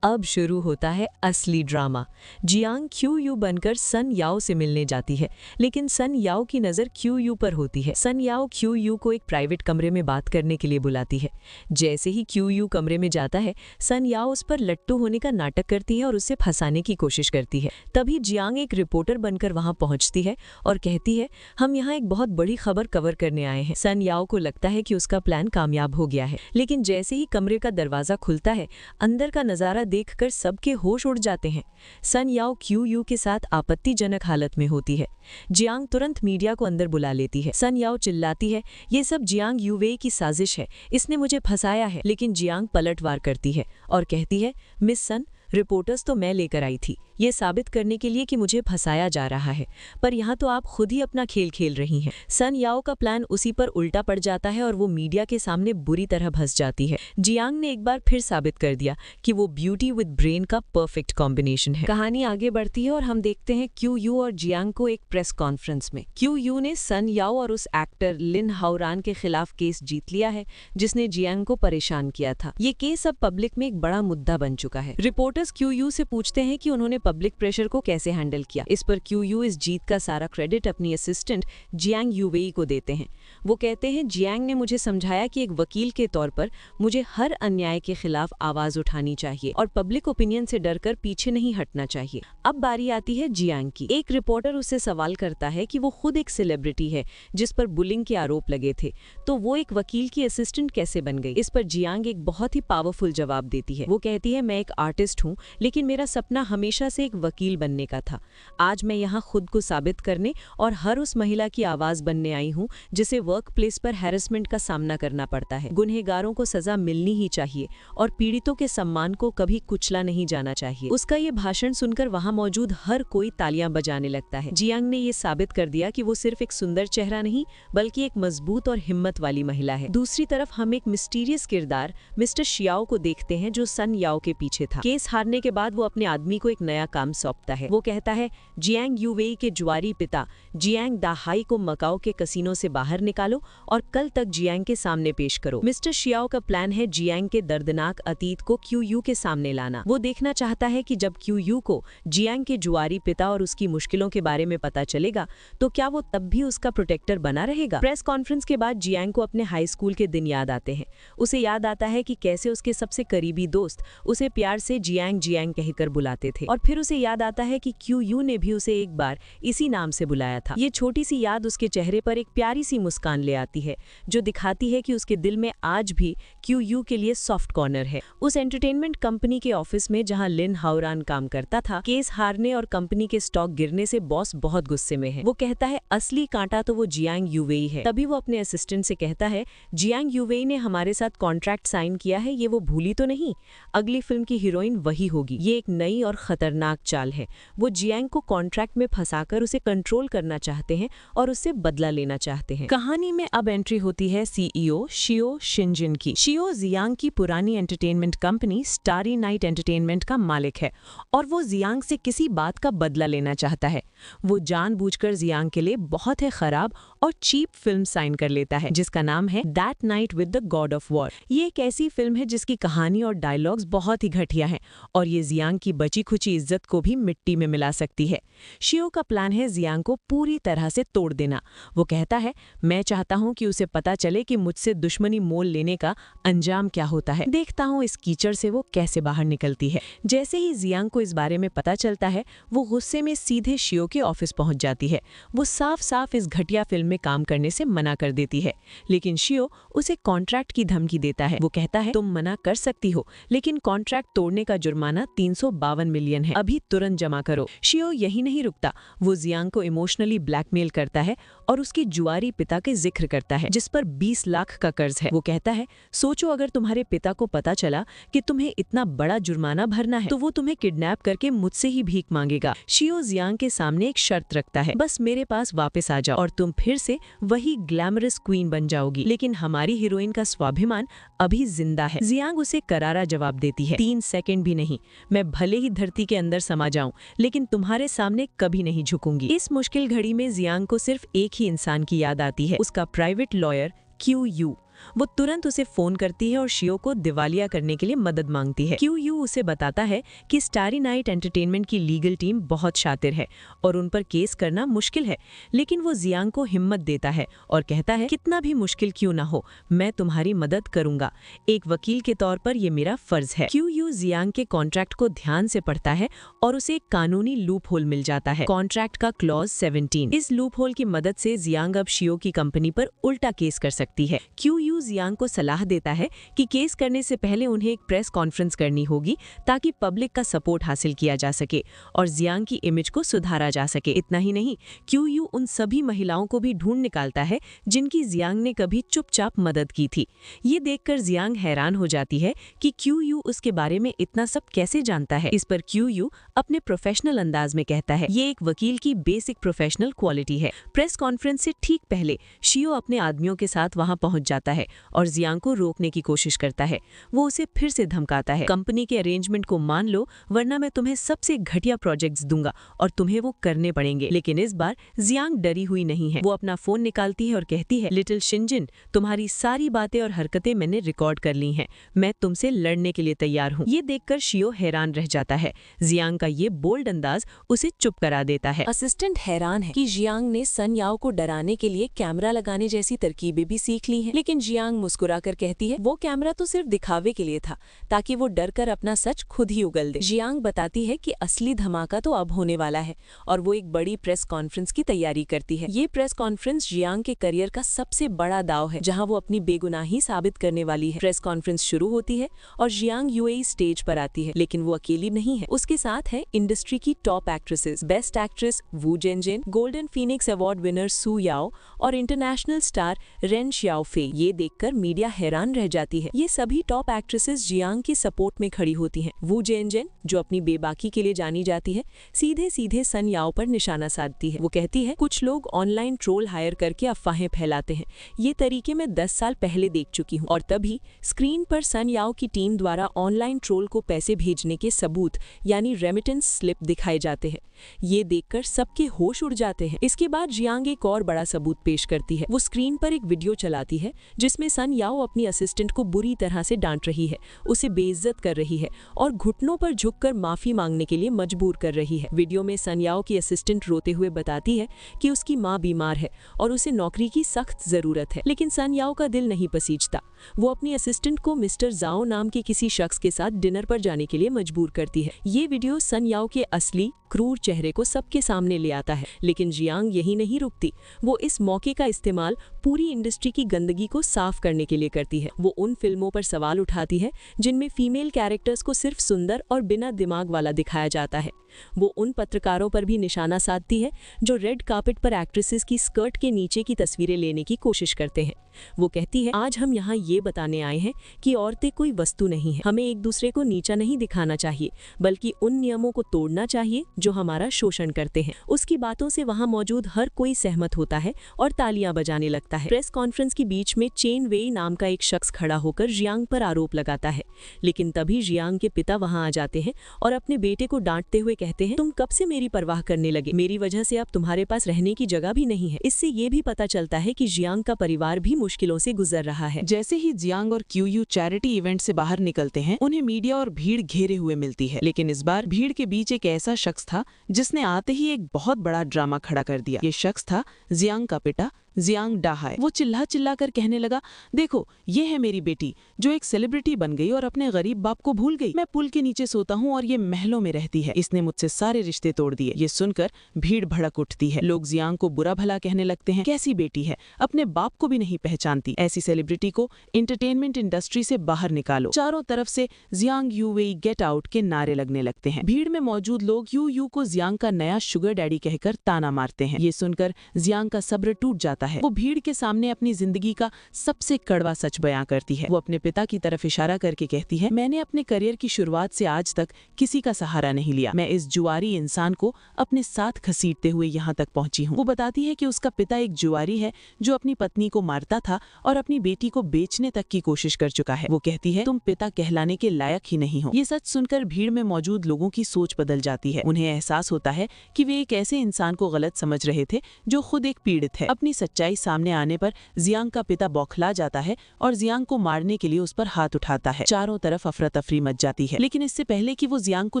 अब शुरू होता है असली ड्रामा। जियांग क्यूई बनकर सन याओ से मिलने जाती है, लेकिन सन याओ की नजर क्यूई पर होती है। सन याओ क्यूई को एक प्राइवेट कमरे में बात करने के लिए बुलाती है। जैसे ही क्यूई कमरे में जाता है, सन याओ उस पर लट्टू होने का नाटक करती है और उसे फंसाने की कोशिश करती है। तभी जियांग एक रिपोर्टर बनकर वहां पहुंचती है और कहती है, हम यहाँ एक बहुत बड़ी खबर कवर करने आए हैं। सन याओ को लगता है कि उसका प्लान कामयाब हो गया है, लेकिन जैसे ही कमरे का दरवाजा खुलता है, अंदर का नजारा देखकर सबके होश उड़ जाते हैं। सन याओ क्यूई के साथ आपत्तिजनक हालत में होती है। जियांग तुरंत मीडिया को अंदर बुला लेती है। सन याओ चिल्लाती है, ये सब जियांग यूवे की साजिश है, इसने मुझे फंसाया है। लेकिन जियांग पलटवार करती है और कहती है, मिस सन, रिपोर्टर्स तो मैं लेकर आई थी, ये साबित करने के लिए कि मुझे फंसाया जा रहा है, पर यहाँ तो आप खुद ही अपना खेल खेल रही हैं। सन याओ का प्लान उसी पर उल्टा पड़ जाता है और वो मीडिया के सामने बुरी तरह फंस जाती है। जियांग ने एक बार फिर साबित कर दिया कि वो ब्यूटी विद ब्रेन का परफेक्ट कॉम्बिनेशन है। कहानी आगे बढ़ती है और हम देखते हैं क्यूई और जियांग को एक प्रेस कॉन्फ्रेंस में। क्यूई ने सन याओ और उस एक्टर लिन हाओरान के खिलाफ केस जीत लिया है, जिसने जियांग को परेशान किया था। ये केस अब पब्लिक में एक बड़ा मुद्दा बन चुका है। रिपोर्टर्स क्यूई से पूछते हैं कि उन्होंने पब्लिक प्रेशर को कैसे हैंडल किया। इस पर क्यूई इस जीत का सारा क्रेडिट अपनी असिस्टेंट जियांग यूवेई को देते हैं। वो कहते हैं, जियांग ने मुझे समझाया कि एक वकील के तौर पर मुझे हर अन्याय के खिलाफ आवाज उठानी चाहिए और पब्लिक ओपिनियन से डरकर पीछे नहीं हटना चाहिए। अब बारी आती है जियांग की। एक रिपोर्टर उससे सवाल करता है कि वो खुद एक सेलिब्रिटी है जिस पर बुलिंग के आरोप लगे थे, तो वो एक वकील की असिस्टेंट कैसे बन गई? इस पर जियांग एक बहुत ही पावरफुल जवाब देती है। वो कहती है, मैं एक आर्टिस्ट हूँ, लेकिन मेरा सपना हमेशा से एक वकील बनने का था। आज मैं यहाँ खुद को साबित करने और हर उस महिला की आवाज बनने आई हूँ जिसे वर्क प्लेस पर हैरेसमेंट का सामना करना पड़ता है। गुनहगारों को सजा मिलनी ही चाहिए और पीड़ितों के सम्मान को कभी कुचला नहीं जाना चाहिए। उसका ये भाषण सुनकर वहाँ मौजूद हर कोई तालियां बजाने लगता है। जियांग ने ये साबित कर दिया कि वो सिर्फ एक सुंदर चेहरा नहीं, बल्कि एक मजबूत और हिम्मत वाली महिला है। दूसरी तरफ हम एक मिस्टीरियस किरदार मिस्टर शियाओ को देखते हैं, जो सन याओ के पीछे था। केस हारने के बाद वो अपने आदमी को एक नया नया काम सौंपता है। वो कहता है, जियांग यूवेई के जुआरी पिता जियांग दाहाई को मकाओ के कसीनो से बाहर निकालो और कल तक जियांग के सामने पेश करो। मिस्टर शियाओ का प्लान है जियांग के दर्दनाक अतीत को क्यूयू के सामने लाना। वो देखना चाहता है कि जब क्यूयू को जियांग के जुआरी पिता और उसकी मुश्किलों के बारे में पता चलेगा तो क्या वो तब भी उसका प्रोटेक्टर बना रहेगा। प्रेस कॉन्फ्रेंस के बाद जियांग को अपने हाई स्कूल के दिन याद आते हैं। उसे याद आता है कि कैसे उसके सबसे करीबी दोस्त उसे प्यार से जियांग जियांग कहकर बुलाते थे, और फिर उसे याद आता है कि क्यूयू ने भी उसे एक बार इसी नाम से बुलाया था। ये छोटी सी याद उसके चेहरे पर एक प्यारी सी मुस्कान ले आती है, जो दिखाती है कि उसके दिल में आज भी क्यूयू के लिए सॉफ्ट कॉर्नर है। उस एंटरटेनमेंट कंपनी के ऑफिस में जहां लिन हाओरान काम करता था, केस हारने और कंपनी के स्टॉक गिरने से बॉस बहुत गुस्से में है। वो कहता है, असली कांटा तो वो जियांग यूवेई है। तभी वो अपने असिस्टेंट से कहता है, जियांग यूवेई ने हमारे साथ कॉन्ट्रैक्ट साइन किया है, ये वो भूली तो नहीं? अगली फिल्म की हीरोइन वही होगी। ये एक नई और खतरनाक चाल है। वो जियांग को कॉन्ट्रैक्ट में फंसाकर उसे कंट्रोल करना चाहते हैं और उससे बदला लेना चाहते हैं। कहानी में अब एंट्री होती है सीईओ शियो शिनजिन की। शियो जियांग की पुरानी entertainment company starry night entertainment का मालिक है और वो जियांग से किसी बात का बदला लेना चाहता है। वो जानबूझकर जियांग के लिए बहुत ही खराब और चीप फिल्म साइन कर लेता है, जिसका नाम है that night with the God of war. ये एक ऐसी फिल्म है जिसकी कहानी और डायलॉग्स बहुत ही घटिया हैं और ये जियांग की बची खुची इज्जत को भी मिट्टी में मिला सकती है। शियो का प्लान है जियांग को पूरी तरह से तोड़ देना। वो कहता है, मैं चाहता हूं कि उसे पता चले कि मुझसे दुश्मनी मोल लेने का अंजाम क्या होता है। देखता हूं इस कीचड़ से वो कैसे बाहर निकलती है। जैसे ही जियांग को इस बारे में पता चलता है, वो गुस्से में सीधे शियो के ऑफिस पहुंच जाती है। वो साफ साफ इस घटिया फिल्म में काम करने से मना कर देती है, लेकिन शियो उसे कॉन्ट्रैक्ट की धमकी देता है। वो कहता है, तुम मना कर सकती हो, लेकिन कॉन्ट्रैक्ट तोड़ने का जुर्माना 352 मिलियन है, अभी तुरंत जमा करो। शियो यही नहीं रुकता, वो जियांग को इमोशनली ब्लैकमेल करता है और उसकी जुआरी पिता के जिक्र करता है, जिस पर 20 लाख का कर्ज है। वो कहता है, सोचो अगर तुम्हारे पिता को पता चला कि तुम्हें इतना बड़ा जुर्माना भरना है तो वो तुम्हें किडनैप करके मुझसे ही भीख मांगेगा। शियो जियांग के सामने एक शर्त रखता है, बस मेरे पास वापस आ जाओ और तुम फिर से वही ग्लैमरस क्वीन बन जाओगी, लेकिन हमारी हीरोइन का स्वाभिमान अभी जिंदा है। जियांग उसे करारा जवाब देती है, 3 सेकंड भी नहीं, मैं भले ही धरती के अंदर समा जाऊं, लेकिन तुम्हारे सामने कभी नहीं झुकूंगी। इस मुश्किल घड़ी में जियांग को सिर्फ एक ही इंसान की याद आती है, उसका प्राइवेट लॉयर क्यूयू। वो तुरंत उसे फोन करती है और शियो को दिवालिया करने के लिए मदद मांगती है। क्यूयू उसे बताता है कि स्टारी नाइट एंटरटेनमेंट की लीगल टीम बहुत शातिर है और उन पर केस करना मुश्किल है, लेकिन वो जियांग को हिम्मत देता है और कहता है, कितना भी मुश्किल क्यों ना हो, मैं तुम्हारी मदद करूंगा। एक वकील के तौर पर यह मेरा फर्ज है। क्यूयू जियांग के कॉन्ट्रैक्ट को ध्यान से पढ़ता है और उसे एक कानूनी लूप होल मिल जाता है, कॉन्ट्रैक्ट का क्लॉज 17। इस लूप होल की मदद से जियांग अब शियो की कंपनी पर उल्टा केस कर सकती है। क्यूयू जियांग को सलाह देता है कि केस करने से पहले उन्हें एक प्रेस कॉन्फ्रेंस करनी होगी ताकि पब्लिक का सपोर्ट हासिल किया जा सके और जियांग की इमेज को सुधारा जा सके। इतना ही नहीं, क्यूयू उन सभी महिलाओं को भी ढूंढ निकालता है जिनकी जियांग ने कभी चुपचाप मदद की थी। ये देखकर जियांग हैरान हो जाती है कि क्यूयू उसके बारे में इतना सब कैसे जानता है। इस पर क्यूयू अपने प्रोफेशनल अंदाज में कहता है, ये एक वकील की बेसिक प्रोफेशनल क्वालिटी है। प्रेस कॉन्फ्रेंस से ठीक पहले शियो अपने आदमियों के साथ वहां पहुंच जाता है और जियांग को रोकने की कोशिश करता है। वो उसे फिर से धमकाता है, कंपनी के अरेंजमेंट को मान लो वरना मैं तुम्हें सबसे घटिया प्रोजेक्ट्स दूंगा और तुम्हें वो करने पड़ेंगे। लेकिन इस बार जियांग डरी हुई नहीं है। वो अपना फोन निकालती है और कहती है, लिटिल शिनजिन, तुम्हारी सारी बातें और हरकतें मैंने रिकॉर्ड कर ली हैं, मैं तुमसे लड़ने के लिए तैयार हूँ। ये देखकर शियो हैरान रह जाता है। जियांग का ये बोल्ड अंदाज उसे चुप करा देता है। असिस्टेंट हैरान है कि जियांग ने सन याओ को डराने के लिए कैमरा लगाने जैसी तरकीबें भी सीख ली हैं, लेकिन जियांग मुस्कुराकर कहती है, वो कैमरा तो सिर्फ दिखावे के लिए था ताकि वो डरकर अपना सच खुद ही उगल दे। जियांग बताती है कि असली धमाका तो अब होने वाला है और वो एक बड़ी प्रेस कॉन्फ्रेंस की तैयारी करती है। ये प्रेस कॉन्फ्रेंस जियांग के करियर का सबसे बड़ा दाव है, जहां वो अपनी बेगुनाही साबित करने वाली है। प्रेस कॉन्फ्रेंस शुरू होती है और जियांग यूएई स्टेज पर आती है, लेकिन वो अकेली नहीं है। उसके साथ है इंडस्ट्री की टॉप एक्ट्रेसेस, बेस्ट एक्ट्रेस वू जेनजिन, गोल्डन फीनिक्स अवार्ड विनर सू याओ और इंटरनेशनल स्टार रेन श्याओफे। ये ये देखकर मीडिया हैरान रह जाती है। ये सभी टॉप एक्ट्रेसेस जियांग की सपोर्ट में खड़ी होती हैं। वू जेनजेन, जो अपनी बेबाकी के लिए जानी जाती है, सीधे सीधे सन याओ पर निशाना साधती है। वो कहती है, कुछ लोग ऑनलाइन ट्रोल हायर करके अफवाहें फैलाते हैं। ये तरीके मैं 10 साल पहले देख चुकी हूँ। और तभी स्क्रीन पर सन याओ की टीम द्वारा ऑनलाइन ट्रोल को पैसे भेजने के सबूत यानी रेमिटेंस स्लिप दिखाए जाते हैं। ये देखकर सबके होश उड़ जाते हैं। इसके बाद जियांग एक और बड़ा सबूत पेश करती है। वो स्क्रीन पर एक वीडियो चलाती है जिसमें सन याओ अपनी असिस्टेंट को बुरी तरह से डांट रही है, उसे बेइज्जत कर रही है और घुटनों पर झुककर माफी मांगने के लिए मजबूर कर रही है। वीडियो में सन याओ की असिस्टेंट रोते हुए बताती है कि उसकी माँ बीमार है और उसे नौकरी की सख्त जरूरत है, लेकिन सन याओ का दिल नहीं पसीजता। वो अपनी असिस्टेंट को मिस्टर जाओ नाम के किसी शख्स के साथ डिनर पर जाने के लिए मजबूर करती है। ये वीडियो सन याओ के असली क्रूर चेहरे को सबके सामने ले आता है। लेकिन जियांग यही नहीं रुकती। वो इस मौके का इस्तेमाल पूरी इंडस्ट्री की गंदगी को साफ करने के लिए करती है। वो उन फिल्मों पर सवाल उठाती है जिनमें फीमेल कैरेक्टर्स को सिर्फ सुंदर और बिना दिमाग वाला दिखाया जाता है। वो उन पत्रकारों पर भी निशाना साधती है जो रेड कार्पेट पर एक्ट्रेसेस की स्कर्ट के नीचे की तस्वीरें लेने की कोशिश करते हैं। वो कहती है, आज हम यहाँ ये बताने आए हैं कि औरतें कोई वस्तु नहीं है। हमें एक दूसरे को नीचा नहीं दिखाना चाहिए, बल्कि उन नियमों को तोड़ना चाहिए जो हमारा शोषण करते हैं। उसकी बातों से वहाँ मौजूद हर कोई सहमत होता है और तालियां बजाने लगता है। प्रेस कॉन्फ्रेंस के बीच में चेन वेई नाम का एक शख्स खड़ा होकर जियांग पर आरोप लगाता है, लेकिन तभी जियांग के पिता वहाँ आ जाते हैं और अपने बेटे को डांटते हुए कहते हैं, तुम कब से मेरी परवाह करने लगे? मेरी वजह से अब तुम्हारे पास रहने की जगह भी नहीं है। इससे ये भी पता चलता है कि जियांग का परिवार भी मुश्किलों से गुजर रहा है। जैसे ही जियांग और क्यूयू चैरिटी इवेंट से बाहर निकलते हैं, उन्हें मीडिया और भीड़ घेरे हुए मिलती है। लेकिन इस बार भीड़ के बीच एक ऐसा शख्स था जिसने आते ही एक बहुत बड़ा ड्रामा खड़ा कर दिया। ये शख्स था जियांग का पिता जियांग डाहाई। वो चिल्ला चिल्ला कर कहने लगा, देखो ये है मेरी बेटी जो एक सेलिब्रिटी बन गई और अपने गरीब बाप को भूल गई। मैं पुल के नीचे सोता हूँ और ये महलों में रहती है। इसने मुझसे सारे रिश्ते तोड़ दिए। ये सुनकर भीड़ भड़क उठती है। लोग जियांग को बुरा भला कहने लगते हैं। कैसी बेटी है, अपने बाप को भी नहीं पहचानती। ऐसी सेलिब्रिटी को एंटरटेनमेंट इंडस्ट्री से बाहर निकालो। चारों तरफ से जियांग यू वेई गेट आउट के नारे लगने लगते हैं। भीड़ में मौजूद लोग यू को जियांग का नया शुगर डैडी कहकर ताना मारते हैं। ये सुनकर जियांग का सब्र टूट जाता है। वो भीड़ के सामने अपनी जिंदगी का सबसे कड़वा सच बयां करती है। वो अपने पिता की तरफ इशारा करके कहती है, मैंने अपने करियर की शुरुआत से आज तक किसी का सहारा नहीं लिया। मैं इस जुआरी इंसान को अपने साथ घसीटते हुए यहाँ तक पहुंची हूँ। वो बताती है कि उसका पिता एक जुआरी है जो अपनी पत्नी को मारता था और अपनी बेटी को बेचने तक की कोशिश कर चुका है। वो कहती है, तुम पिता कहलाने के लायक ही नहीं हो। ये सच सुनकर भीड़ में मौजूद लोगों की सोच बदल जाती है। उन्हें एहसास होता है कि वे एक ऐसे इंसान को गलत समझ रहे थे जो खुद एक पीड़ित है। अपनी सच्चाई सामने आने पर जियांग का पिता बौखला जाता है और जियांग को मारने के लिए उस पर हाथ उठाता है। चारों तरफ अफरा तफरी मच जाती है। लेकिन इससे पहले कि वो जियांग को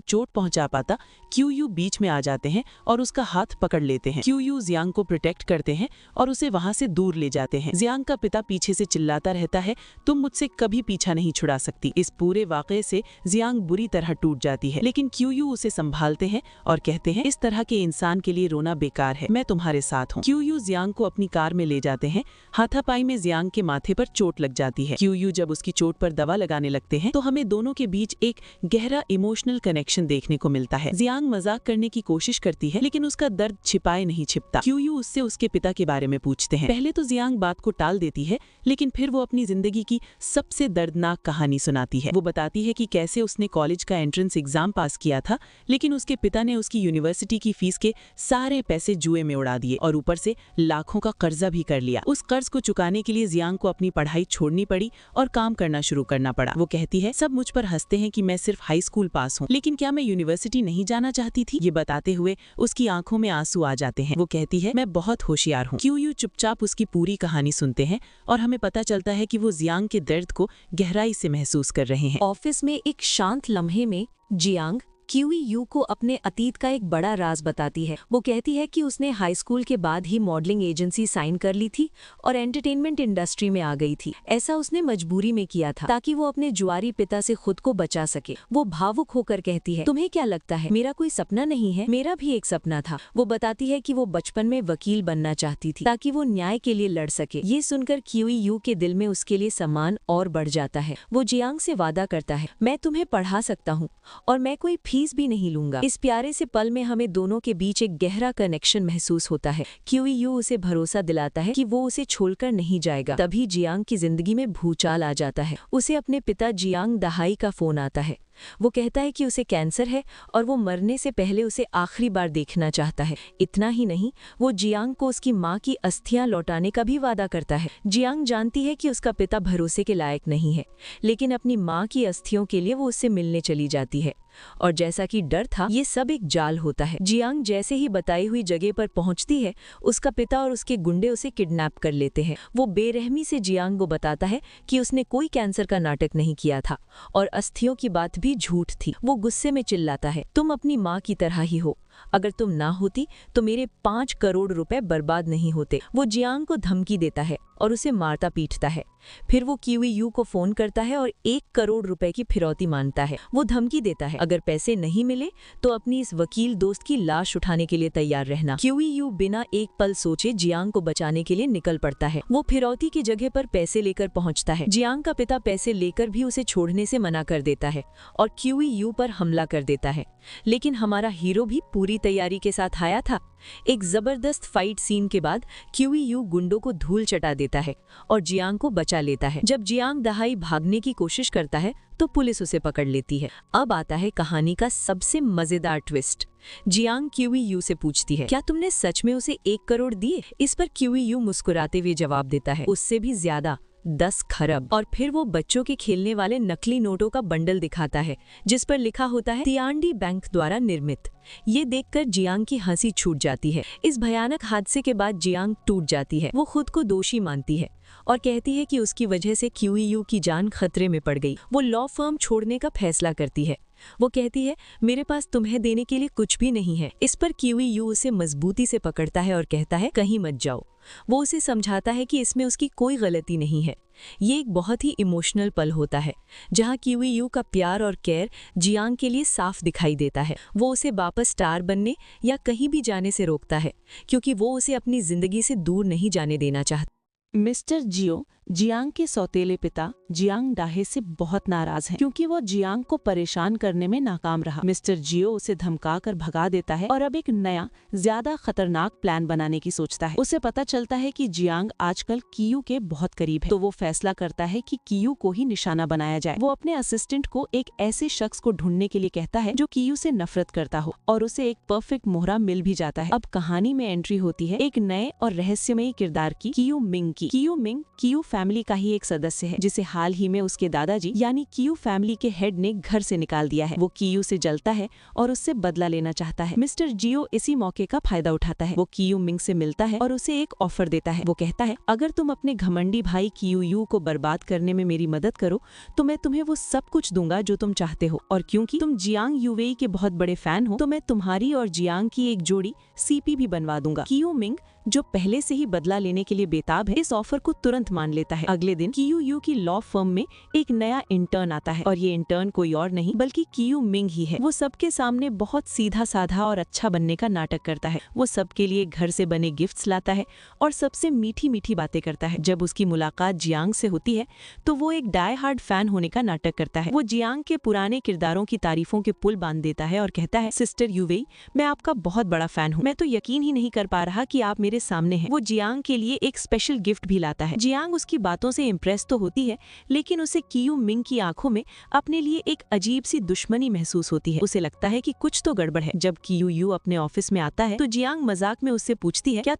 चोट पहुंचा पाता, क्यूयू बीच में आ जाते हैं और उसका हाथ पकड़ लेते हैं। क्यूयू जियांग को प्रोटेक्ट करते हैं और उसे वहां से दूर ले जाते हैं। जियांग का पिता पीछे से चिल्लाता रहता है, तुम मुझसे कभी पीछा नहीं छुड़ा सकती। इस पूरे वाकये से जियांग बुरी तरह टूट जाती है, लेकिन क्यूयू उसे संभालते हैं और कहते हैं, इस तरह के इंसान के लिए रोना बेकार है, मैं तुम्हारे साथ हूँ। क्यूयू जियांग को अपनी कार में ले जाते हैं। हाथापाई में जियांग के माथे पर चोट लग जाती है। क्यूयू जब उसकी चोट पर दवा लगाने लगते हैं तो हमें दोनों के बीच एक गहरा इमोशनल कनेक्शन देखने को मिलता है। जियांग मजाक करने की कोशिश करती है, लेकिन उसका दर्द छिपाए नहीं छिपता। क्यूयू उससे उसके पिता के बारे में पूछते हैं। पहले तो जियांग बात को टाल देती है, लेकिन फिर वो अपनी जिंदगी की सबसे दर्दनाक कहानी सुनाती है। वो बताती है कि कैसे उसने कॉलेज का एंट्रेंस एग्जाम पास किया था, लेकिन उसके पिता ने उसकी यूनिवर्सिटी की फीस के सारे पैसे जुए में उड़ा दिए और ऊपर से लाखों का कर्जा भी कर लिया। उस कर्ज को चुकाने के लिए जियांग को अपनी पढ़ाई छोड़नी पड़ी और काम करना शुरू करना पड़ा। वो कहती है, सब मुझ पर हंसते हैं कि मैं सिर्फ हाई स्कूल पास हूँ, लेकिन क्या मैं यूनिवर्सिटी नहीं जाना चाहती थी? ये बताते हुए उसकी आंखों में आंसू आ जाते हैं। वो कहती है, मैं बहुत होशियार हूँ। क्यूयू चुपचाप उसकी पूरी कहानी सुनते हैं और हमें पता चलता है कि वो जियांग के दर्द को गहराई से महसूस कर रहे हैं। ऑफिस में एक शांत लम्हे में जियांग क्यूयू को अपने अतीत का एक बड़ा राज बताती है। वो कहती है कि उसने हाई स्कूल के बाद ही मॉडलिंग एजेंसी साइन कर ली थी और एंटरटेनमेंट इंडस्ट्री में आ गई थी। ऐसा उसने मजबूरी में किया था ताकि वो अपने जुआरी पिता से खुद को बचा सके। वो भावुक होकर कहती है, तुम्हें क्या लगता है मेरा कोई सपना नहीं है? मेरा भी एक सपना था। वो बताती है कि वो बचपन में वकील बनना चाहती थी ताकि वो न्याय के लिए लड़ सके। ये सुनकर क्यूयू के दिल में उसके लिए सम्मान और बढ़ जाता है। वो जियांग से वादा करता है, मैं तुम्हें पढ़ा सकता हूँ और मैं कोई फीस फीस भी नहीं लूंगा। इस प्यारे से पल में हमें दोनों के बीच एक गहरा कनेक्शन महसूस होता है। क्यूयू उसे भरोसा दिलाता है कि वो उसे छोड़कर नहीं जाएगा। तभी जियांग की जिंदगी में भूचाल आ जाता है। उसे अपने पिता जियांग दहाई का फोन आता है। वो कहता है कि उसे कैंसर है और वो मरने से पहले उसे आखिरी बार देखना चाहता है। इतना ही नहीं, वो जियांग को उसकी माँ की अस्थियां लौटाने का भी वादा करता है। जियांग जानती है कि उसका पिता भरोसे के लायक नहीं है, लेकिन अपनी माँ की अस्थियों के लिए वो उससे मिलने चली जाती है। और जैसा कि डर था, ये सब एक जाल होता है। जियांग जैसे ही बताई हुई जगह पर पहुंचती है, उसका पिता और उसके गुंडे उसे किडनैप कर लेते हैं। वो बेरहमी से जियांग को बताता है कि उसने कोई कैंसर का नाटक नहीं किया था और अस्थियों की बात भी झूठ थी। वो गुस्से में चिल्लाता है, तुम अपनी माँ की तरह ही हो, अगर तुम ना होती तो मेरे 5 करोड़ रुपए बर्बाद नहीं होते। वो जियांग को धमकी देता है और उसे मारता पीटता है। फिर वो क्यूयू को फोन करता है और 1 करोड़ रुपए की फिरौती मांगता है। वो धमकी देता है, अगर पैसे नहीं मिले तो अपनी इस वकील दोस्त की लाश उठाने के लिए तैयार रहना। क्यूयू बिना एक पल सोचे जियांग को बचाने के लिए निकल पड़ता है। वो फिरौती की जगह पर पैसे लेकर पहुंचता है। जियांग का पिता पैसे लेकर भी उसे छोड़ने से मना कर देता है और क्यूयू पर हमला कर देता है। लेकिन हमारा हीरो भी पूरी तैयारी के साथ आया था। एक जबरदस्त फाइट सीन के बाद क्यूयू गुंडों को धूल चटा देता है और जियांग को बचा लेता है। जब जियांग दहाई भागने की कोशिश करता है तो पुलिस उसे पकड़ लेती है। अब आता है कहानी का सबसे मजेदार ट्विस्ट। जियांग क्यूयू से पूछती है, क्या तुमने सच में उसे 1 करोड़ दिए? इस पर क्यूयू मुस्कुराते हुए जवाब देता है, उससे भी ज्यादा, 10 खरब। और फिर वो बच्चों के खेलने वाले नकली नोटों का बंडल दिखाता है जिस पर लिखा होता है तियांडी बैंक द्वारा निर्मित। ये देखकर जियांग की हंसी छूट जाती है। इस भयानक हादसे के बाद जियांग टूट जाती है। वो खुद को दोषी मानती है और कहती है कि उसकी वजह से क्यूयू की जान खतरे में पड़ गई। वो लॉ फर्म छोड़ने का फैसला करती है। वो कहती है, मेरे पास तुम्हें देने के लिए कुछ भी नहीं है। इस पर क्यूयू उसे मजबूती से पकड़ता है और कहता है, कहीं मत जाओ। वो उसे समझाता है कि इसमें उसकी कोई गलती नहीं है। ये एक बहुत ही इमोशनल पल होता है जहाँ क्यूयू का प्यार और केयर जियांग के लिए साफ दिखाई देता है। वो उसे वापस स्टार बनने या कहीं भी जाने से रोकता है क्योंकि वो उसे अपनी जिंदगी से दूर नहीं जाने देना चाहता। मिस्टर जियो जियांग के सौतेले पिता जियांग डाहे से बहुत नाराज हैं क्योंकि वो जियांग को परेशान करने में नाकाम रहा। मिस्टर जियो उसे धमकाकर भगा देता है और अब एक नया ज्यादा खतरनाक प्लान बनाने की सोचता है। उसे पता चलता है कि जियांग आजकल कियू के बहुत करीब है, तो वो फैसला करता है कि कियू को ही निशाना बनाया जाए। वो अपने असिस्टेंट को एक ऐसे शख्स को ढूंढने के लिए कहता है जो कियू से नफरत करता हो और उसे एक परफेक्ट मोहरा मिल भी जाता है। अब कहानी में एंट्री होती है एक नए और रहस्यमयी किरदार की, कियू मिंग की। कियू मिंग कियू फैमिली का ही एक सदस्य है जिसे हाल ही में उसके दादाजी यानी कियू फैमिली के हेड ने घर से निकाल दिया है। वो कियू से जलता है और उससे बदला लेना चाहता है। मिस्टर जियो इसी मौके का फायदा उठाता है। वो कियू मिंग से मिलता है और उसे एक ऑफर देता है। वो कहता है, अगर तुम अपने घमंडी भाई कियू को बर्बाद करने में मेरी मदद करो तो मैं तुम्हें वो सब कुछ दूंगा जो तुम चाहते हो, और क्योंकि तुम जियांग यूवेई के बहुत बड़े फैन हो तो मैं तुम्हारी और जियांग की एक जोड़ी सीपी भी बनवा दूंगा। कियू मिंग जो पहले से ही बदला लेने के लिए बेताब है, इस ऑफर को तुरंत मान लेता है। अगले दिन कियू की लॉ फर्म में एक नया इंटर्न आता है और ये इंटर्न कोई और नहीं बल्कि कियू मिंग ही है। वो सबके सामने बहुत सीधा साधा और अच्छा बनने का नाटक करता है। वो सबके लिए घर से बने गिफ्ट्स लाता है और सबसे मीठी मीठी बातें करता है। जब उसकी मुलाकात जियांग से होती है तो वो एक डाई हार्ड फैन होने का नाटक करता है। वो जियांग के पुराने किरदारों की तारीफों के पुल बांध देता है और कहता है, सिस्टर यूवेई, मैं आपका बहुत बड़ा फैन हूँ। मैं तो यकीन ही नहीं कर पा रहा कि आप मेरे सामने हैं। वो जियांग के लिए एक स्पेशल गिफ्ट भी लाता है। जियांग उसकी बातों से इम्प्रेस तो होती है लेकिन उसे कियू मिंग की आंखों में अपने लिए एक अजीब सी दुश्मनी महसूस होती है। उसे लगता है कि कुछ तो गड़बड़ है। जब कियू अपने ऑफिस में आता है तो जियांग मजाक में उससे पूछती है, क्या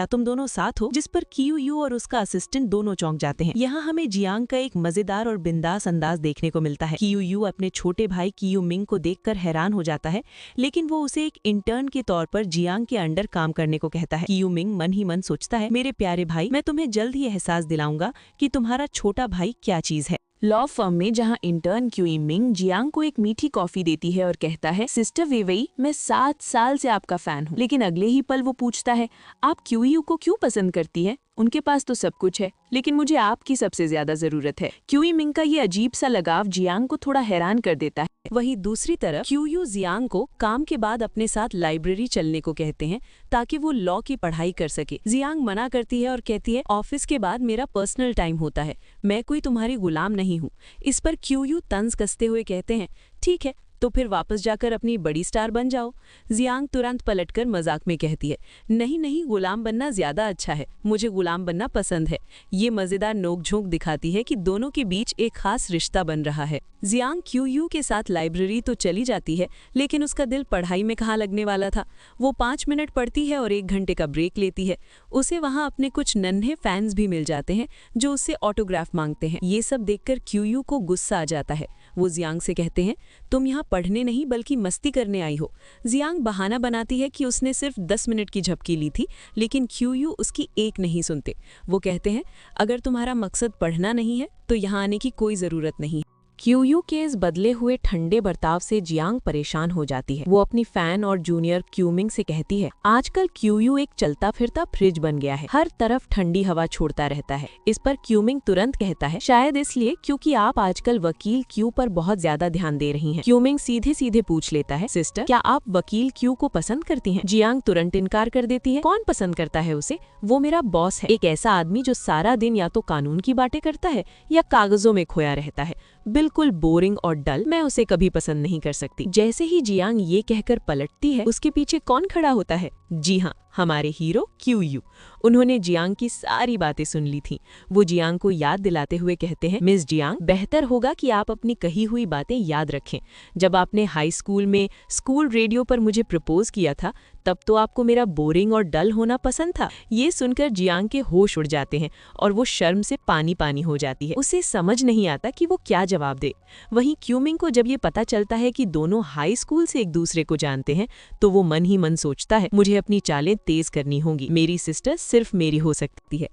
तुम दोनों साथ हो? जिस पर कियू और उसका असिस्टेंट दोनों चौंक जाते हैं। यहाँ हमें जियांग का एक मजेदार और बिंदास अंदाज देखने को मिलता है। कियू अपने छोटे भाई कियू मिंग को देखकर हैरान हो जाता है लेकिन वो उसे एक इंटर्न के तौर पर जियांग के अंडर काम करने को कहता है। कियू मिंग मन ही मन सोचता है, मेरे प्यारे भाई, मैं तुम्हें जल्द ही एहसास दिलाऊंगा कि तुम्हारा छोटा भाई क्या चीज है। लॉ फर्म में जहां इंटर्न क्यूई मिंग जियांग को एक मीठी कॉफी देती है और कहता है, सिस्टर वेवेई, मैं 7 साल से आपका फैन हूँ। लेकिन अगले ही पल वो पूछता है, आप क्यूयू को क्यों पसंद करती है? उनके पास तो सब कुछ है लेकिन मुझे आपकी सबसे ज्यादा जरूरत है। क्यूई मिंग का ये अजीब सा लगाव जियांग को थोड़ा हैरान कर देता है। वहीं दूसरी तरफ क्यूयू जियांग को काम के बाद अपने साथ लाइब्रेरी चलने को कहते हैं ताकि वो लॉ की पढ़ाई कर सके। जियांग मना करती है और कहती है, ऑफिस के बाद मेरा पर्सनल टाइम होता है, मैं कोई तुम्हारी गुलाम नहीं हूँ। इस पर क्यूयू तंज कसते हुए कहते हैं, ठीक है, तो फिर वापस जाकर अपनी बड़ी स्टार बन जाओ। जियांग तुरंत पलटकर मजाक में कहती है, नहीं नहीं, गुलाम बनना ज्यादा अच्छा है, मुझे गुलाम बनना पसंद है। ये मजेदार नोक-झोंक दिखाती है कि दोनों के बीच एक खास रिश्ता बन रहा है। जियांग क्यूयू के साथ लाइब्रेरी तो चली जाती है, लेकिन उसका दिल पढ़ाई में कहाँ लगने वाला था। वो 5 मिनट पढ़ती है और 1 घंटे का ब्रेक लेती है। उसे वहाँ अपने कुछ नन्हे फैंस भी मिल जाते हैं जो उससे ऑटोग्राफ मांगते हैं। ये सब देखकर क्यूयू को गुस्सा आ जाता है। वो जियांग से कहते हैं, तुम यहाँ पढ़ने नहीं बल्कि मस्ती करने आई हो। जियांग बहाना बनाती है कि उसने सिर्फ 10 मिनट की झपकी ली थी, लेकिन क्यूयू उसकी एक नहीं सुनते। वो कहते हैं, अगर तुम्हारा मकसद पढ़ना नहीं है तो यहाँ आने की कोई ज़रूरत नहीं। क्यूयू के इस बदले हुए ठंडे बर्ताव से जियांग परेशान हो जाती है। वो अपनी फैन और जूनियर क्यूमिंग से कहती है, आजकल क्यूयू एक चलता फिरता फ्रिज बन गया है, हर तरफ ठंडी हवा छोड़ता रहता है। इस पर क्यूमिंग तुरंत कहता है, शायद इसलिए क्योंकि आप आजकल वकील क्यू पर बहुत ज्यादा ध्यान दे रही हैं। क्यूमिंग सीधे सीधे पूछ लेता है, सिस्टर, क्या आप वकील क्यू को पसंद करती हैं? जियांग तुरंत इनकार कर देती है, कौन पसंद करता है उसे? वो मेरा बॉस है, एक ऐसा आदमी जो सारा दिन या तो कानून की बातें करता है या कागजों में खोया रहता है, बिल्कुल बोरिंग और डल। मैं उसे कभी पसंद नहीं कर सकती। जैसे ही जियांग ये कहकर पलटती है, उसके पीछे कौन खड़ा होता है? जी हाँ, हमारे हीरो क्यूयू। उन्होंने जियांग की सारी बातें सुन ली थीं। वो जियांग को याद दिलाते हुए कहते हैं, मिस जियांग, बेहतर होगा कि आप अपनी कही हुई बातें याद रखें। जब आपने हाई स्कूल में स्कूल रेडियो पर मुझे प्रपोज किया था, तब तो आपको मेरा बोरिंग और डल होना पसंद था। ये सुनकर जियांग के होश उड़ जाते हैं और वो शर्म से पानी पानी हो जाती है। उसे समझ नहीं आता कि वो क्या जवाब दे। वहीं क्यूमिंग को जब ये पता चलता है कि दोनों हाई स्कूल से एक दूसरे को जानते हैं, तो वो मन ही मन सोचता है, मुझे अपनी चालें तेज करनी होंगी, मेरी सिस्टर सिर्फ मेरी हो सकती है।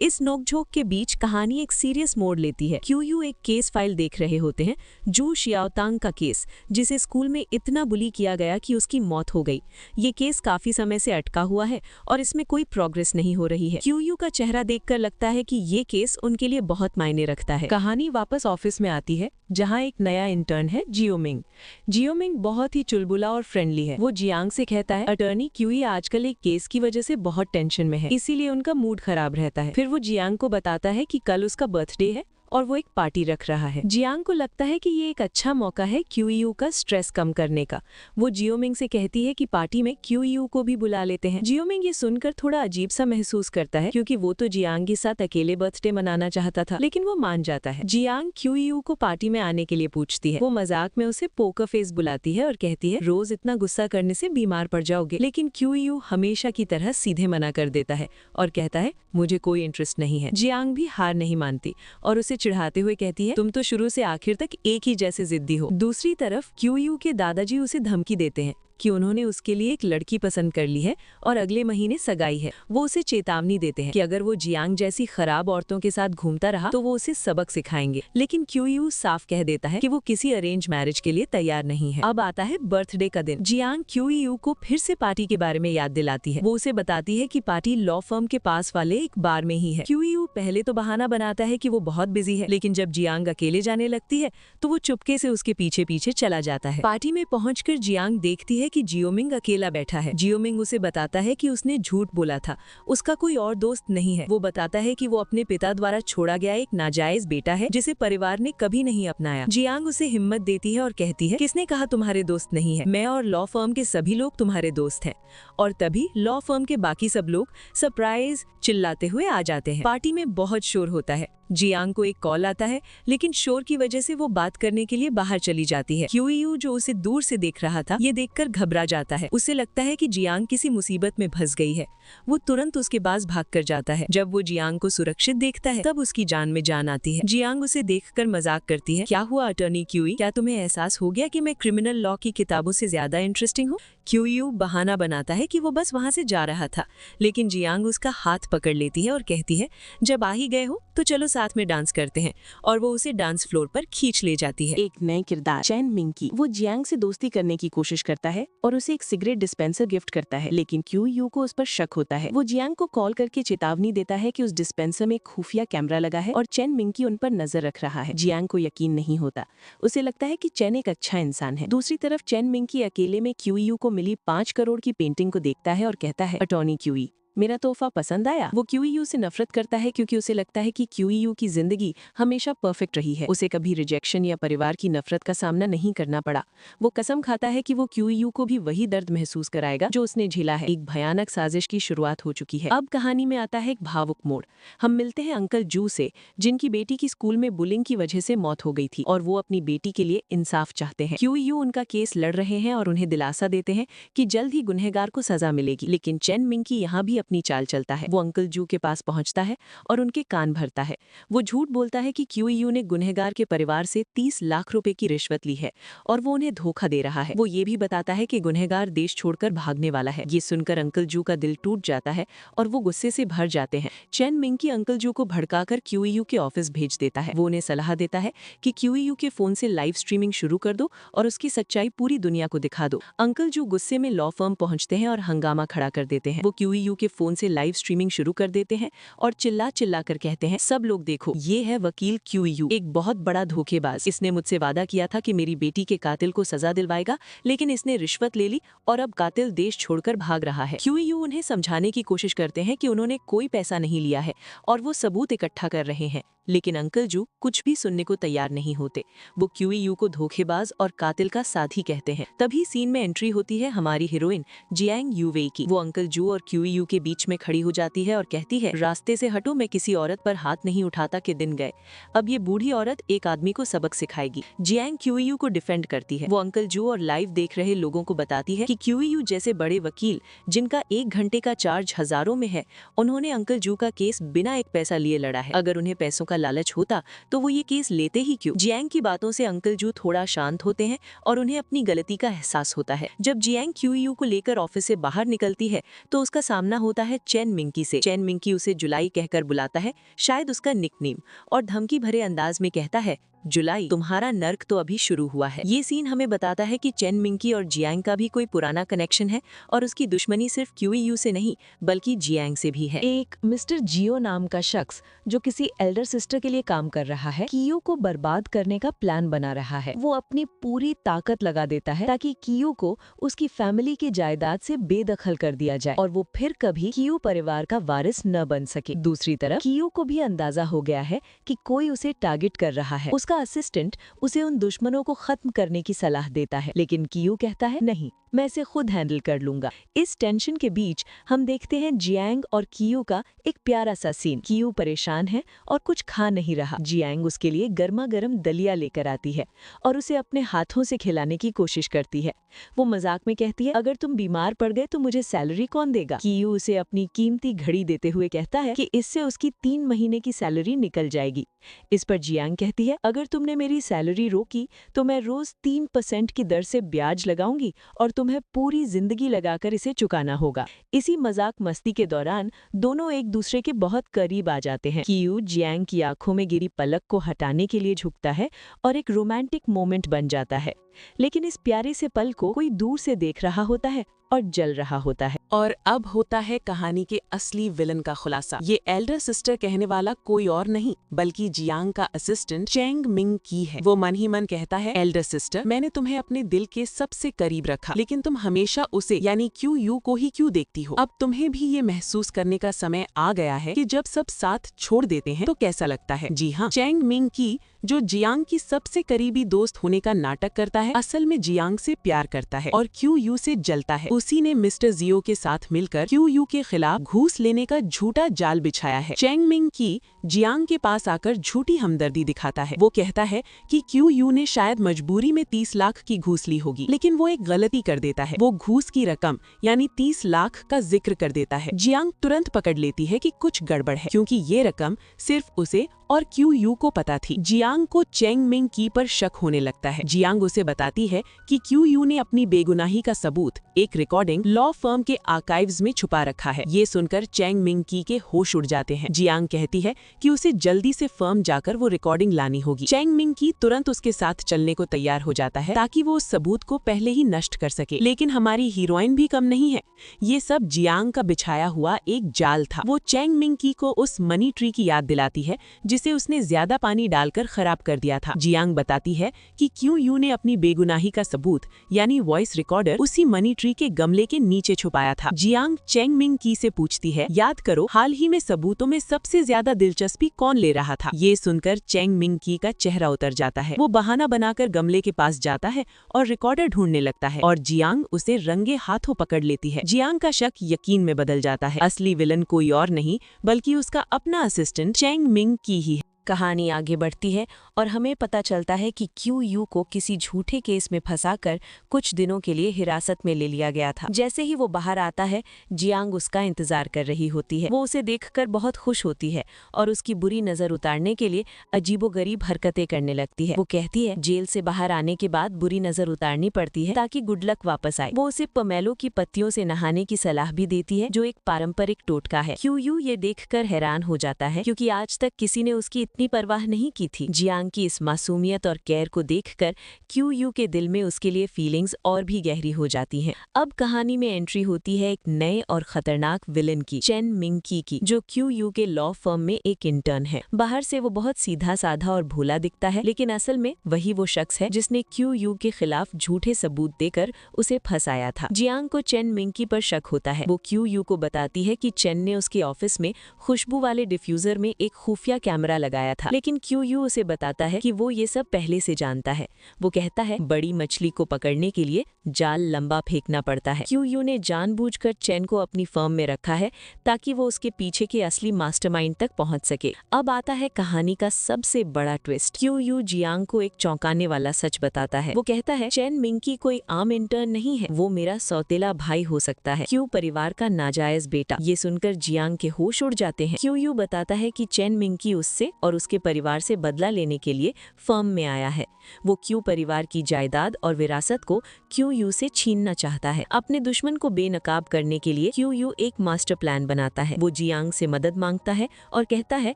इस नोकझोंक के बीच कहानी एक सीरियस मोड़ लेती है। क्यूयू एक केस फाइल देख रहे होते हैं, जू शियाओतांग का केस, जिसे स्कूल में इतना बुली किया गया कि उसकी मौत हो गई। ये केस काफी समय से अटका हुआ है और इसमें कोई प्रोग्रेस नहीं हो रही है। क्यूयू का चेहरा देखकर लगता है कि ये केस उनके लिए बहुत मायने रखता है। कहानी वापस ऑफिस में आती है, जहाँ एक नया इंटर्न है, जियोमिंग। जियोमिंग बहुत ही चुलबुला और फ्रेंडली है। वो जियांग से कहता है, अटर्नी क्यूई आजकल एक केस की वजह से बहुत टेंशन में है, इसीलिए उनका मूड खराब रहता है। फिर वो जियांग को बताता है कि कल उसका बर्थडे है और वो एक पार्टी रख रहा है। जियांग को लगता है कि ये एक अच्छा मौका है क्यूयू का स्ट्रेस कम करने का। वो जियोमिंग से कहती है कि पार्टी में क्यूयू को भी बुला लेते हैं। जियोमिंग ये सुनकर थोड़ा अजीब सा महसूस करता है, क्योंकि वो तो जियांग के साथ अकेले बर्थडे मनाना चाहता था, लेकिन वो मान जाता है। जियांग क्यूयू को पार्टी में आने के लिए पूछती है। वो मजाक में उसे पोकर फेस बुलाती है और कहती है, रोज इतना गुस्सा करने से बीमार पड़ जाओगे। लेकिन क्यूयू हमेशा की तरह सीधे मना कर देता है और कहता है, मुझे कोई इंटरेस्ट नहीं है। जियांग भी हार नहीं मानती और उसे चिढ़ाते हुए कहती है, तुम तो शुरू से आखिर तक एक ही जैसे जिद्दी हो। दूसरी तरफ क्यूयू के दादाजी उसे धमकी देते हैं कि उन्होंने उसके लिए एक लड़की पसंद कर ली है और अगले महीने सगाई है। वो उसे चेतावनी देते हैं कि अगर वो जियांग जैसी खराब औरतों के साथ घूमता रहा तो वो उसे सबक सिखाएंगे। लेकिन क्यूयू साफ कह देता है कि वो किसी अरेंज मैरिज के लिए तैयार नहीं है। अब आता है बर्थडे का दिन। जियांग क्यूयू को फिर से पार्टी के बारे में याद दिलाती है। वो उसे बताती है कि पार्टी लॉ फर्म के पास वाले एक बार में ही है। क्यूयू पहले तो बहाना बनाता है कि वो बहुत बिजी है, लेकिन जब जियांग अकेले जाने लगती है तो वो चुपके से उसके पीछे पीछे चला जाता है। पार्टी में पहुंचकर जियांग देखती है कि जियोमिंग अकेला बैठा है। जियोमिंग उसे बताता है कि उसने झूठ बोला था, उसका कोई और दोस्त नहीं है। वो बताता है कि वो अपने पिता द्वारा छोड़ा गया एक नाजायज बेटा है जिसे परिवार ने कभी नहीं अपनाया। जियांग उसे हिम्मत देती है और कहती है, किसने कहा तुम्हारे दोस्त नहीं है? मैं और लॉ फर्म के सभी लोग तुम्हारे दोस्त हैं। और तभी लॉ फर्म के बाकी सब लोग सरप्राइज चिल्लाते हुए आ जाते हैं। पार्टी में बहुत शोर होता है। जियांग को एक कॉल आता है, लेकिन शोर की वजह से वो बात करने के लिए बाहर चली जाती है। क्यूयू जो उसे दूर से देख रहा था, ये देखकर घबरा जाता है। उसे लगता है कि जियांग किसी मुसीबत में फंस गई है। वो तुरंत उसके पास भाग कर जाता है। जब वो जियांग को सुरक्षित देखता है, तब उसकी जान में जान आती है। जियांग उसे देखकर मजाक करती है, क्या हुआ अटर्नी क्यूई, क्या तुम्हें एहसास हो गया कि मैं क्रिमिनल लॉ की किताबों से ज्यादा इंटरेस्टिंग हूँ? क्यूयू बहाना बनाता है कि वो बस वहाँ से जा रहा था, लेकिन जियांग उसका हाथ पकड़ लेती है और कहती है, जब आ ही गए हो तो चलो साथ में डांस करते हैं। और वो उसे डांस फ्लोर पर खींच ले जाती है। एक नए किरदार चैन मिंकी। वो जियांग से दोस्ती करने की कोशिश करता है और उसे एक सिगरेट डिस्पेंसर गिफ्ट करता है, लेकिन क्यूयू को उस पर शक होता है। वो जियांग को कॉल करके चेतावनी देता है कि उस डिस्पेंसर में एक खुफिया कैमरा लगा है और चैन मिंकी उन पर नजर रख रहा है। जियांग को यकीन नहीं होता। उसे लगता है कि चैन एक अच्छा इंसान है। दूसरी तरफ चैन मिंकी अकेले में क्यूयू को मिली 5 करोड़ की पेंटिंग को देखता है और कहता है, अटॉर्नी क्यूई, मेरा तोहफा पसंद आया। वो क्यूईयू से नफरत करता है क्योंकि उसे लगता है कि क्यूईयू की जिंदगी हमेशा परफेक्ट रही है। उसे कभी रिजेक्शन या परिवार की नफरत का सामना नहीं करना पड़ा। वो कसम खाता है कि वो क्यूईयू को भी वही दर्द महसूस कराएगा जो उसने झेला है। एक भयानक साजिश की शुरुआत हो चुकी है। अब कहानी में आता है एक भावुक मोड़। हम मिलते हैं अंकल जू से, जिनकी बेटी की स्कूल में बुलिंग की वजह से मौत हो गई थी और वो अपनी बेटी के लिए इंसाफ चाहते हैं। क्यूईयू उनका केस लड़ रहे हैं और उन्हें दिलासा देते हैं कि जल्द ही गुनहगार को सजा मिलेगी। लेकिन चेन मिंकी यहाँ भी अपनी चाल चलता है। वो अंकल जू के पास पहुंचता है और उनके कान भरता है। वो झूठ बोलता है कि क्यूईयू ने गुनहगार के परिवार से 30 लाख रुपए की रिश्वत ली है और वो उन्हें धोखा दे रहा है। वो ये भी बताता है कि गुनहगार देश छोड़कर भागने वाला है। ये सुनकर अंकल जू का दिल टूट जाता है और वो गुस्से से भर जाते हैं। चेन मिंकी अंकल जू को भड़काकर क्यूईयू के ऑफिस भेज देता है। वो उन्हें सलाह देता है कि क्यूईयू के फोन से लाइव स्ट्रीमिंग शुरू कर दो और उसकी सच्चाई पूरी दुनिया को दिखा दो। अंकल जू गुस्से में लॉ फर्म पहुंचते हैं और हंगामा खड़ा कर देते हैं। वो क्यूईयू के फोन से लाइव स्ट्रीमिंग शुरू कर देते हैं और चिल्ला कर कहते हैं, सब लोग देखो, ये है वकील क्यूईयू, एक बहुत बड़ा धोखेबाज। इसने मुझसे वादा किया था कि मेरी बेटी के कातिल को सजा दिलवाएगा, लेकिन इसने रिश्वत ले ली और अब कातिल देश छोड़कर भाग रहा है। क्यूईयू उन्हें समझाने की कोशिश करते हैं कि उन्होंने कोई पैसा नहीं लिया है और वो सबूत इकट्ठा कर रहे हैं, लेकिन अंकल जू कुछ भी सुनने को तैयार नहीं होते। वो क्यूईयू को धोखेबाज और कातिल का साथी कहते हैं। तभी सीन में एंट्री होती है हमारी हीरोइन जियांग यूवेई की। वो अंकल जू और क्यूईयू के बीच में खड़ी हो जाती है और कहती है, रास्ते से हटो, मैं किसी औरत पर हाथ नहीं उठाता के दिन गए। अब ये बूढ़ी औरत एक आदमी को सबक सिखाएगी। जियांग क्यूईयू को डिफेंड करती है। वो अंकल जू और लाइव देख रहे लोगों को बताती है कि क्यूईयू जैसे बड़े वकील, जिनका 1 घंटे का चार्ज हजारों में है, उन्होंने अंकल जू का केस बिना एक पैसा लिए लड़ा है। अगर उन्हें पैसों का लालच होता तो वो ये केस लेते ही क्यों? जियांग की बातों से अंकल जू थोड़ा शांत होते हैं और उन्हें अपनी गलती का एहसास होता है। जब जियांग क्यूईयू को लेकर ऑफिस से बाहर निकलती है तो उसका सामना होता है चेन मिंकी से। चेन मिंकी उसे जुलाई कहकर बुलाता है, शायद उसका निकनेम, और धमकी भरे अंदाज में कहता है, जुलाई, तुम्हारा नर्क तो अभी शुरू हुआ है। ये सीन हमें बताता है कि चेन मिंकी और जियांग का भी कोई पुराना कनेक्शन है और उसकी दुश्मनी सिर्फ क्यूईयू से नहीं बल्कि जियांग से भी है। एक मिस्टर जियो नाम का शख्स जो किसी एल्डर सिस्टर के लिए काम कर रहा है, कियो को बर्बाद करने का प्लान बना रहा है। वो अपनी पूरी ताकत लगा देता है ताकि कियो को उसकी फैमिली की जायदाद से बेदखल कर दिया जाए और वो फिर कभी कियो परिवार का वारिस न बन सके। दूसरी तरफ कियो को भी अंदाजा हो गया है कि कोई उसे टारगेट कर रहा है। उसका असिस्टेंट उसे उन दुश्मनों को खत्म करने की सलाह देता है, लेकिन कियो कहता है, नहीं, मैं इसे खुद हैंडल कर लूंगा। इस टेंशन के बीच हम देखते हैं जियांग और कियो का एक प्यारा सा सीन। कियो परेशान है और कुछ खा नहीं रहा। जियांग उसके लिए गर्मा गर्म दलिया लेकर आती है और उसे अपने हाथों से खिलाने की कोशिश करती है। वो मजाक में कहती है, अगर तुम बीमार पड़ गए तो मुझे सैलरी कौन देगा? कियो उसे अपनी कीमती घड़ी देते हुए कहता है कि इससे उसकी 3 महीने की सैलरी निकल जाएगी। इस पर जियांग कहती है, अगर तुमने मेरी सैलरी रोकी तो मैं रोज 3% की दर से ब्याज लगाऊंगी और तुम्हें पूरी जिंदगी लगाकर इसे चुकाना होगा। इसी मजाक मस्ती के दौरान दोनों एक दूसरे के बहुत करीब आ जाते हैं। कियो जियांग की आंखों में गिरी पलक को हटाने के लिए झुकता है और एक रोमांटिक मोमेंट बन जाता है। लेकिन इस प्यारे से पल को कोई दूर से देख रहा होता है और जल रहा होता है। और अब होता है कहानी के असली विलन का खुलासा। ये एल्डर सिस्टर कहने वाला कोई और नहीं बल्कि जियांग का असिस्टेंट चेंग मिंग की है। वो मन ही मन कहता है, एल्डर सिस्टर, मैंने तुम्हें अपने दिल के सबसे करीब रखा, लेकिन तुम हमेशा उसे यानी क्यूईयू को ही क्यों देखती हो? अब तुम्हें भी ये महसूस करने का समय आ गया है कि जब सब साथ छोड़ देते हैं तो कैसा लगता है। जी हाँ, चेंग मिंग की, जो जियांग की सबसे करीबी दोस्त होने का नाटक करता है, असल में जियांग से प्यार करता है और क्यूईयू से जलता है। उसी ने मिस्टर जियो के साथ मिलकर क्यूईयू के खिलाफ घूस लेने का झूठा जाल बिछाया है। चेंग मिंग की जियांग के पास आकर झूठी हमदर्दी दिखाता है। वो कहता है कि क्यूईयू ने शायद मजबूरी में 30 लाख की घूस ली होगी, लेकिन वो एक गलती कर देता है। वो घूस की रकम यानी 30 लाख का जिक्र कर देता है। जियांग तुरंत पकड़ लेती है कि कुछ गड़बड़ है, क्योंकि ये रकम सिर्फ उसे और क्यूईयू को पता थी। जियांग को चेंग मिंग की पर शक होने लगता है। जियांग उसे बताती है कि क्यूईयू ने अपनी बेगुनाही का सबूत, एक रिकॉर्डिंग, लॉ फर्म के आर्काइव्स में छुपा रखा है। ये सुनकर चेंग मिंग की के होश उड़ जाते हैं। जियांग कहती है कि उसे जल्दी से फर्म जाकर वो रिकॉर्डिंग लानी होगी। चेंग मिंग की तुरंत उसके साथ चलने को तैयार हो जाता है ताकि वो उस सबूत को पहले ही नष्ट कर सके। लेकिन हमारी हीरोइन भी कम नहीं है। ये सब जियांग का बिछाया हुआ एक जाल था। वो चेंग मिंग की को उस मनी ट्री की याद दिलाती है जिसे उसने ज्यादा पानी डालकर खराब कर दिया था। जियांग बताती है कि क्यू यू ने अपनी बेगुनाही का सबूत यानी वॉइस रिकॉर्डर उसी मनी ट्री के गमले के नीचे छुपाया था। जियांग चेंग मिंग की से पूछती है, याद करो हाल ही में सबूतों में सबसे ज्यादा दिलचस्पी कौन ले रहा था। ये सुनकर चेंग मिंग की का चेहरा उतर जाता है। वो बहाना बनाकर गमले के पास जाता है और रिकॉर्डर ढूंढने लगता है और जियांग उसे रंगे हाथों पकड़ लेती है। जियांग का शक यकीन में बदल जाता है। असली विलन कोई और नहीं बल्कि उसका अपना असिस्टेंट चेंग मिंग की ही है। कहानी आगे बढ़ती है और हमें पता चलता है कि क्यू यू को किसी झूठे केस में फंसाकर कुछ दिनों के लिए हिरासत में ले लिया गया था। जैसे ही वो बाहर आता है, जियांग उसका इंतजार कर रही होती है। वो उसे देखकर बहुत खुश होती है और उसकी बुरी नजर उतारने के लिए अजीबोगरीब हरकतें करने लगती है। वो कहती है जेल से बाहर आने के बाद बुरी नजर उतारनी पड़ती है ताकि गुड लक वापस आए। वो उसे पोमेलो की पत्तियों से नहाने की सलाह भी देती है, जो एक पारंपरिक टोटका है। क्यू यू ये देखकर हैरान हो जाता है क्योंकि आज तक किसी ने उसकी इतनी परवाह नहीं की थी। जियांग की इस मासूमियत और केयर को देखकर क्यू यू के दिल में उसके लिए फीलिंग्स और भी गहरी हो जाती हैं। अब कहानी में एंट्री होती है एक नए और खतरनाक विलन की, चेन मिंग की, जो क्यू यू के लॉ फर्म में एक इंटर्न है। बाहर से वो बहुत सीधा साधा और भोला दिखता है, लेकिन असल में वही वो शख्स है जिसने क्यू यू के खिलाफ झूठे सबूत देकर उसे फंसाया था। जियांग को चेन मिंग पर शक होता है। वो क्यू यू को बताती है कि चेन ने उसके ऑफिस में खुशबू वाले डिफ्यूजर में एक खुफिया कैमरा लगाया था, लेकिन क्यू यू उसे बताता है कि वो ये सब पहले से जानता है। वो कहता है बड़ी मछली को पकड़ने के लिए जाल लंबा फेंकना पड़ता है। क्यू यू ने जानबूझकर चेन को अपनी फर्म में रखा है ताकि वो उसके पीछे के असली मास्टरमाइंड तक पहुंच सके। अब आता है कहानी का सबसे बड़ा ट्विस्ट। क्यू यू जियांग को एक चौंकाने वाला सच बताता है। वो कहता है चेन मिंग कोई आम इंटर्न नहीं है, वो मेरा सौतेला भाई हो सकता है, क्यू परिवार का नाजायज बेटा। ये सुनकर जियांग के होश उड़ जाते हैं। क्यू यू बताता है कि चेन मिंग उससे और उसके परिवार से बदला लेने के लिए फर्म में आया है। वो क्यू परिवार की जायदाद और विरासत को क्यू यू से छीनना चाहता है। अपने दुश्मन को बेनकाब करने के लिए क्यू यू एक मास्टर प्लान बनाता है। वो जियांग से मदद मांगता है और कहता है